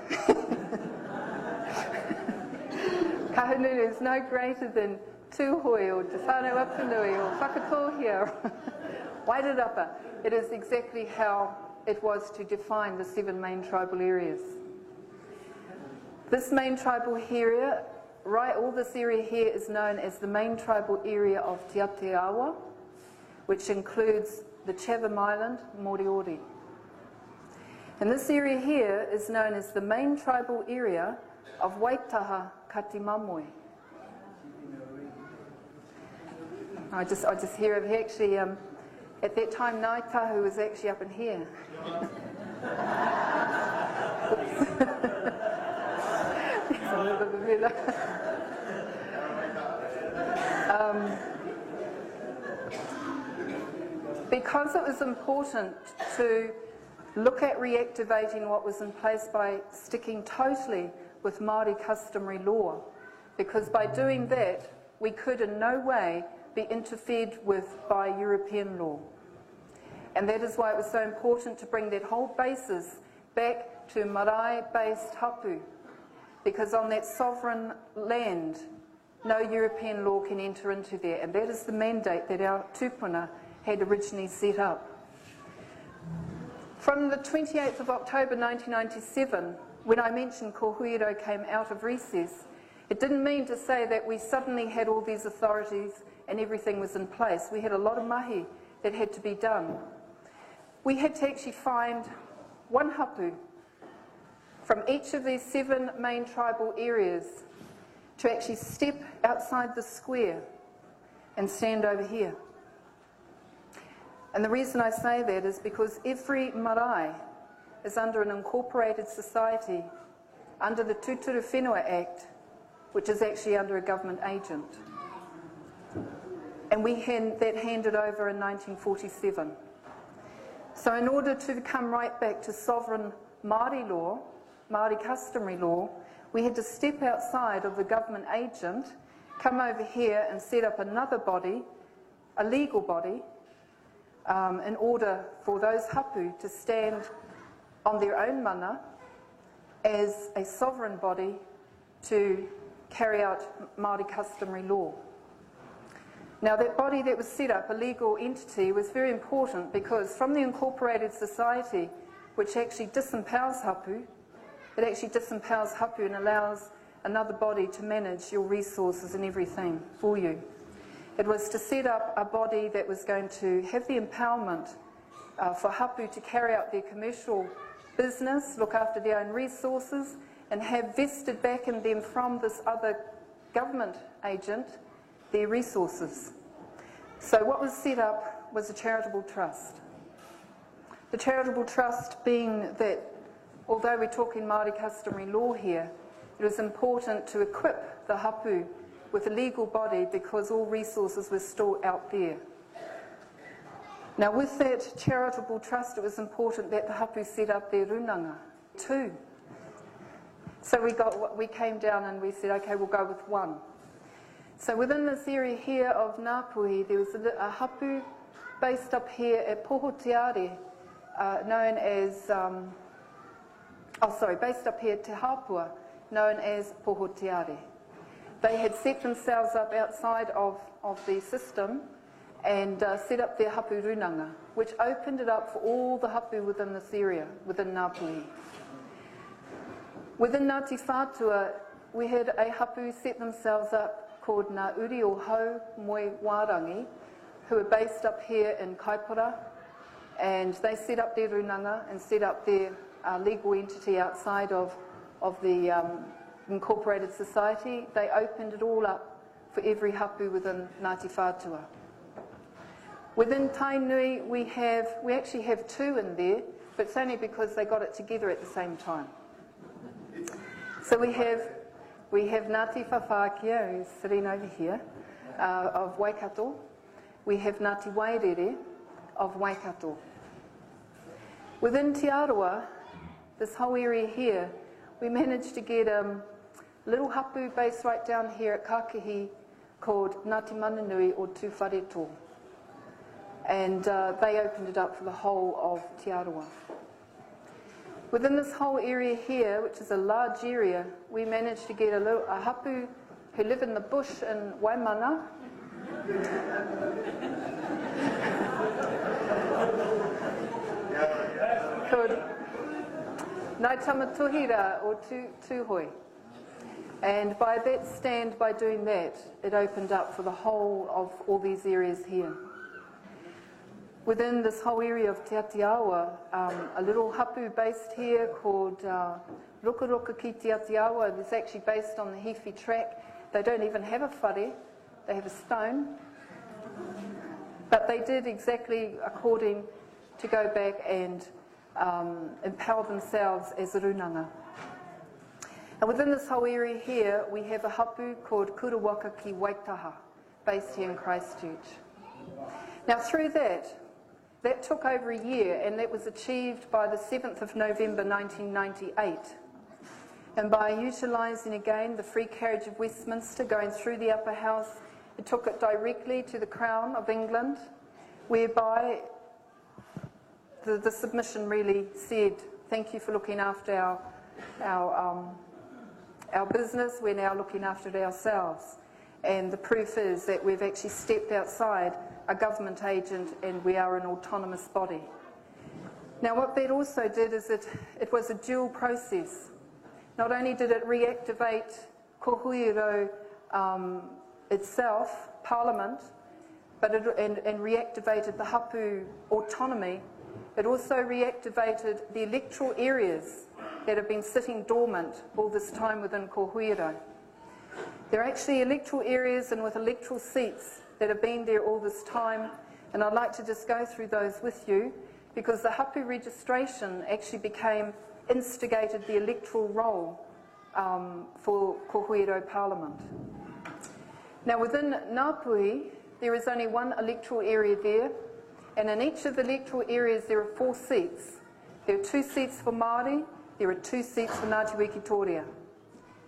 Speaker 1: Kahununu is no greater than Tūhoi or Te Whānau Apanui or Whakatohia or Wairarapa. It is exactly how it was to define the 7 main tribal areas. This main tribal area, all this area here is known as the main tribal area of Te Ateawa, which includes the Chatham Island, Moriori. And this area here is known as the main tribal area of Waitaha Katimamoi. I just hear of actually, at that time Ngaitahu was actually up in here. Because it was important to look at reactivating what was in place by sticking totally with Māori customary law, because by doing that we could in no way be interfered with by European law. And that is why it was so important to bring that whole basis back to marae-based hapu, because on that sovereign land no European law can enter into there, and that is the mandate that our tūpuna had originally set up. From the 28th of October 1997, when I mentioned Ko Huiarau came out of recess, It didn't mean to say that we suddenly had all these authorities and everything was in place. We had a lot of mahi that had to be done. We had to actually find one hapu from each of these 7 main tribal areas to actually step outside the square and stand over here. And the reason I say that is because every marae is under an incorporated society under the Tūturu Whenua Act, which is actually under a government agent. And we had that handed over in 1947. So in order to come right back to sovereign Māori law, Māori customary law, we had to step outside of the government agent, come over here and set up another body, a legal body, in order for those hapu to stand on their own mana as a sovereign body to carry out Māori customary law. Now that body that was set up, a legal entity, was very important because from the incorporated society, which actually disempowers hapu, it actually disempowers hapu and allows another body to manage your resources and everything for you. It was to set up a body that was going to have the empowerment for hapu to carry out their commercial business, look after their own resources, and have vested back in them from this other government agent their resources. So what was set up was a charitable trust. The charitable trust being that, although we're talking Māori customary law here, it was important to equip the hapu with a legal body because all resources were stored out there. Now with that charitable trust, it was important that the hapu set up their runanga too. So we came down and we said, okay, we'll go with one. So within this area here of Ngāpuhi, there was a hapu based up here at Pohotiare, known as, based up here at Te Hapua, known as Pohotiare. They had set themselves up outside of the system and set up their hapu runanga, which opened it up for all the hapu within this area, within Ngāpuhi. Within Ngāti Whātua, we had a hapu set themselves up called Ngā Uri o Hau Moe Wārangi, who are based up here in Kaipara, and they set up their runanga and set up their legal entity outside of the incorporated society. They opened it all up for every hapu within Ngāti Whātua. Within Tainui, we actually have 2 in there, but it's only because they got it together at the same time. So we have Ngāti Whawhākia, who's sitting over here, of Waikato. We have Ngāti Wairere of Waikato. Within Te Arawa, this whole area here, we managed to get a little hapu based right down here at Kākehi called Ngāti Mananui or Tūwhareto. And they opened it up for the whole of Te Arawa. Within this whole area here, which is a large area, we managed to get a hapu who live in the bush in Waimana. Called Ngāi Tamatuhira or Tūhoi. And by that stand, by doing that, it opened up for the whole of all these areas here. Within this whole area of Te Atiawa, a little hapu based here called Ruka Ruka ki Te Atiawa. It's actually based on the Hefi track. They don't even have a whare, they have a stone. But they did exactly according to go back and empower themselves as a runanga. And within this whole area here, we have a hapu called Kurawaka ki Waitaha, based here in Christchurch. Now through that took over a year, and that was achieved by the 7th of November 1998. And by utilising again the free carriage of Westminster, going through the upper house, it took it directly to the Crown of England, whereby the submission really said, thank you for looking after our business, we're now looking after it ourselves. And the proof is that we've actually stepped outside a government agent and we are an autonomous body. Now what that also did is it was a dual process. Not only did it reactivate ko Huiarau itself, Parliament, but and reactivated the hapu autonomy. It also reactivated the electoral areas that have been sitting dormant all this time within ko Huiarau. There are actually electoral areas and with electoral seats that have been there all this time, and I'd like to just go through those with you, because the hapu registration actually instigated the electoral role for ko Huiarau Parliament. Now within Ngāpuhi, there is only one electoral area there, and in each of the electoral areas there are 4 seats. There are 2 seats for Maori, there are 2 seats for Ngāti Wikitoria.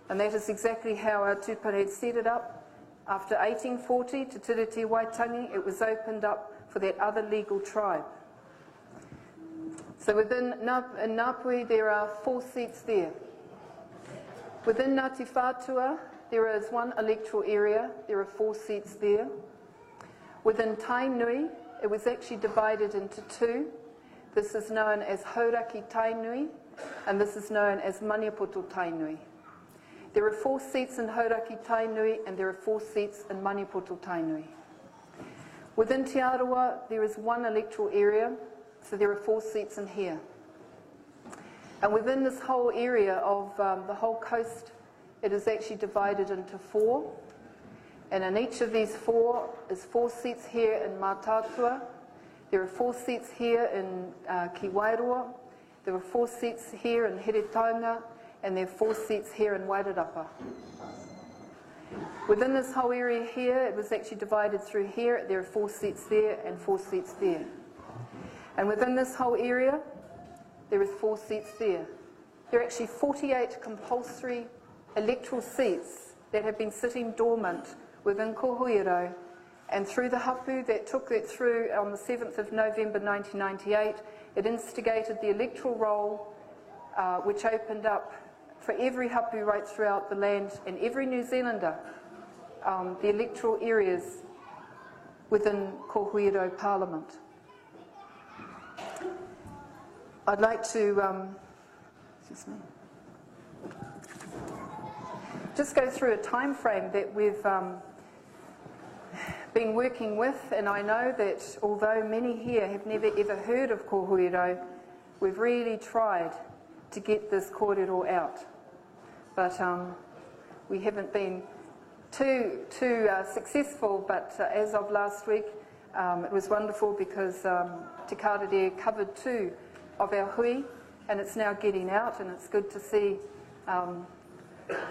Speaker 1: And that is exactly how our tūpuna had set it up. After 1840, Te Tiriti Waitangi, it was opened up for that other legal tribe. So within Ngāpuhi, there are 4 seats there. Within Ngāti Whātua, there is 1 electoral area. There are 4 seats there. Within Tainui, it was actually divided into 2. This is known as Hauraki Tainui, and this is known as Maniapoto Tainui. There are 4 seats in Hauraki Tainui, and there are 4 seats in Maniapoto Tainui. Within Te Arawa, there is 1 electoral area, so there are 4 seats in here. And within this whole area of the whole coast, it is actually divided into 4. And in each of these 4 is 4 seats here in Mātātua. There are 4 seats here in Ki Wairoa. There are 4 seats here in Heretaunga, and there are 4 seats here in Wairarapa. Within this whole area here, it was actually divided through here. There are 4 seats there and 4 seats there. And within this whole area, there is 4 seats there. There are actually 48 compulsory electoral seats that have been sitting dormant within ko Huiarau, and through the hapu that took that through on the 7th of November 1998, it instigated the electoral roll, which opened up for every hapu right throughout the land and every New Zealander, the electoral areas within ko Huiarau Parliament. I'd like to just go through a time frame that we've been working with, and I know that although many here have never ever heard of ko Huiarau, we've really tried to get this kōrero out. But we haven't been too successful, but as of last week, it was wonderful because Te Karere covered 2 of our hui, and it's now getting out, and it's good to see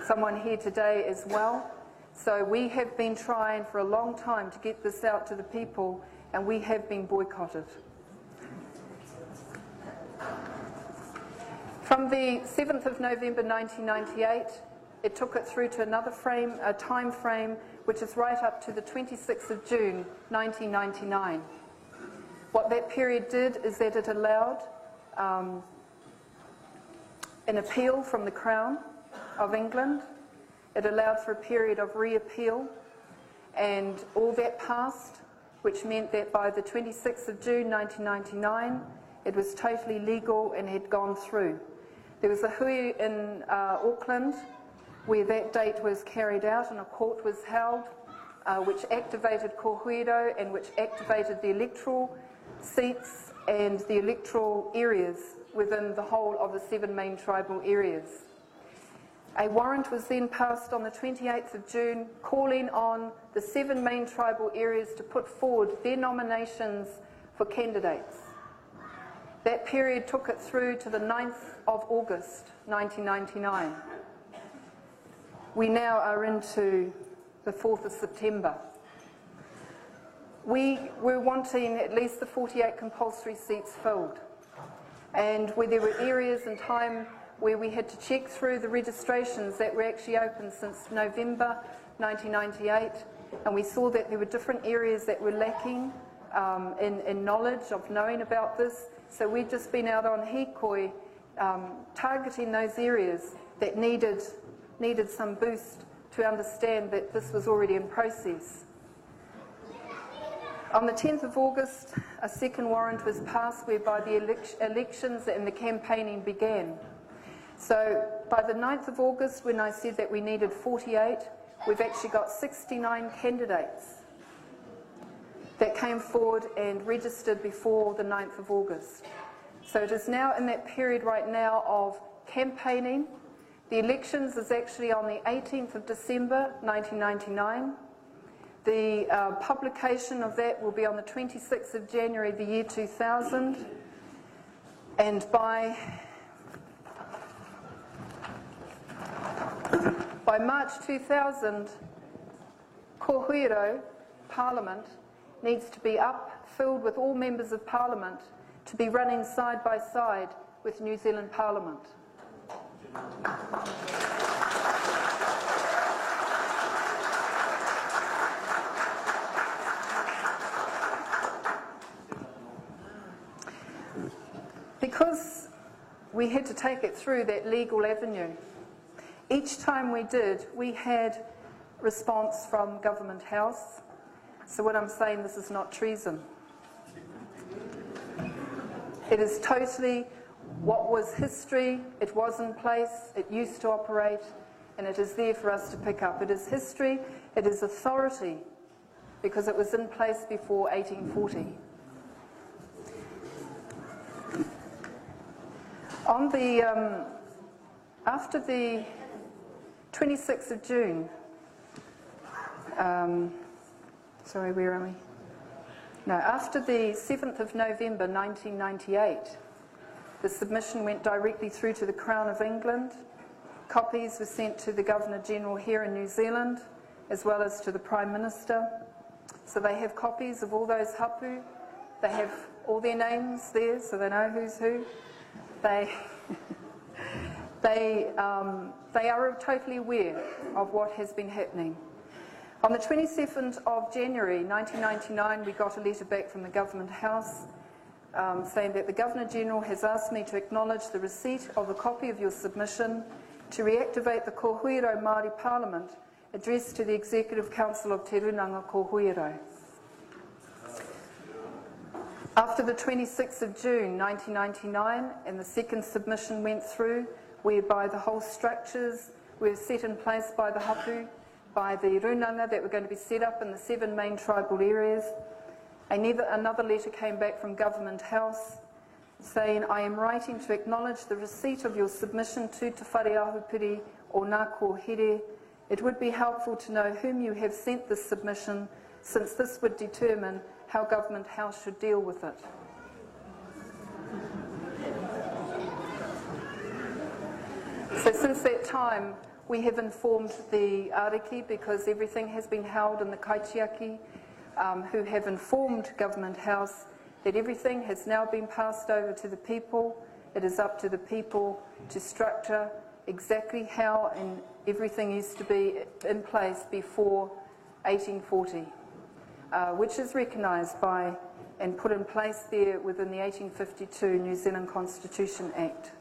Speaker 1: someone here today as well. So we have been trying for a long time to get this out to the people, and we have been boycotted. From the 7th of November 1998, it took it through to another time frame, which is right up to the 26th of June 1999. What that period did is that it allowed an appeal from the Crown of England. It allowed for a period of reappeal, and all that passed, which meant that by the 26th of June 1999, it was totally legal and had gone through. There was a hui in Auckland where that date was carried out and a court was held, which activated ko Huiarau and which activated the electoral seats and the electoral areas within the whole of the 7 main tribal areas. A warrant was then passed on the 28th of June calling on the 7 main tribal areas to put forward their nominations for candidates. That period took it through to the 9th of August 1999. We now are into the 4th of September. We were wanting at least the 48 compulsory seats filled, and where there were areas and time where we had to check through the registrations that were actually open since November 1998, and we saw that there were different areas that were lacking in knowledge of knowing about this. So we'd just been out on hikoi targeting those areas that needed some boost to understand that this was already in process. On the 10th of August, a second warrant was passed whereby the elections and the campaigning began. So by the 9th of August, when I said that we needed 48, we've actually got 69 candidates that came forward and registered before the 9th of August. So it is now in that period right now of campaigning. The elections is actually on the 18th of December 1999. The publication of that will be on the 26th of January the year 2000. And by March 2000, Ko Huiarau Parliament needs to be up, filled with all members of Parliament, to be running side by side with New Zealand Parliament. Because we had to take it through that legal avenue, each time we did, we had response from Government House. So what I'm saying, this is not treason. It is totally what was history, it was in place, it used to operate, and it is there for us to pick up. It is history, it is authority, because it was in place before 1840. On the, after the 26th of June, sorry, where are we? No, after the 7th of November 1998, the submission went directly through to the Crown of England. Copies were sent to the Governor-General here in New Zealand, as well as to the Prime Minister. So they have copies of all those hapu. They have all their names there, so they know who's who. They are totally aware of what has been happening. On the 27th of January 1999, we got a letter back from the Government House saying that the Governor-General has asked me to acknowledge the receipt of a copy of your submission to reactivate the Ko Huiarau Māori Parliament addressed to the Executive Council of Te Runanga Ko Huiarau. After the 26th of June 1999, and the second submission went through, whereby the whole structures were set in place by the hapu, by the runanga that were going to be set up in the 7 main tribal areas. Another letter came back from Government House saying, I am writing to acknowledge the receipt of your submission to Te Whare Ahupiri o Ngā Kōhere. It would be helpful to know whom you have sent this submission, since this would determine how Government House should deal with it. So since that time, we have informed the ariki, because everything has been held in the kaitiaki, who have informed Government House that everything has now been passed over to the people. It is up to the people to structure exactly how and everything used to be in place before 1840, which is recognised by and put in place there within the 1852 New Zealand Constitution Act.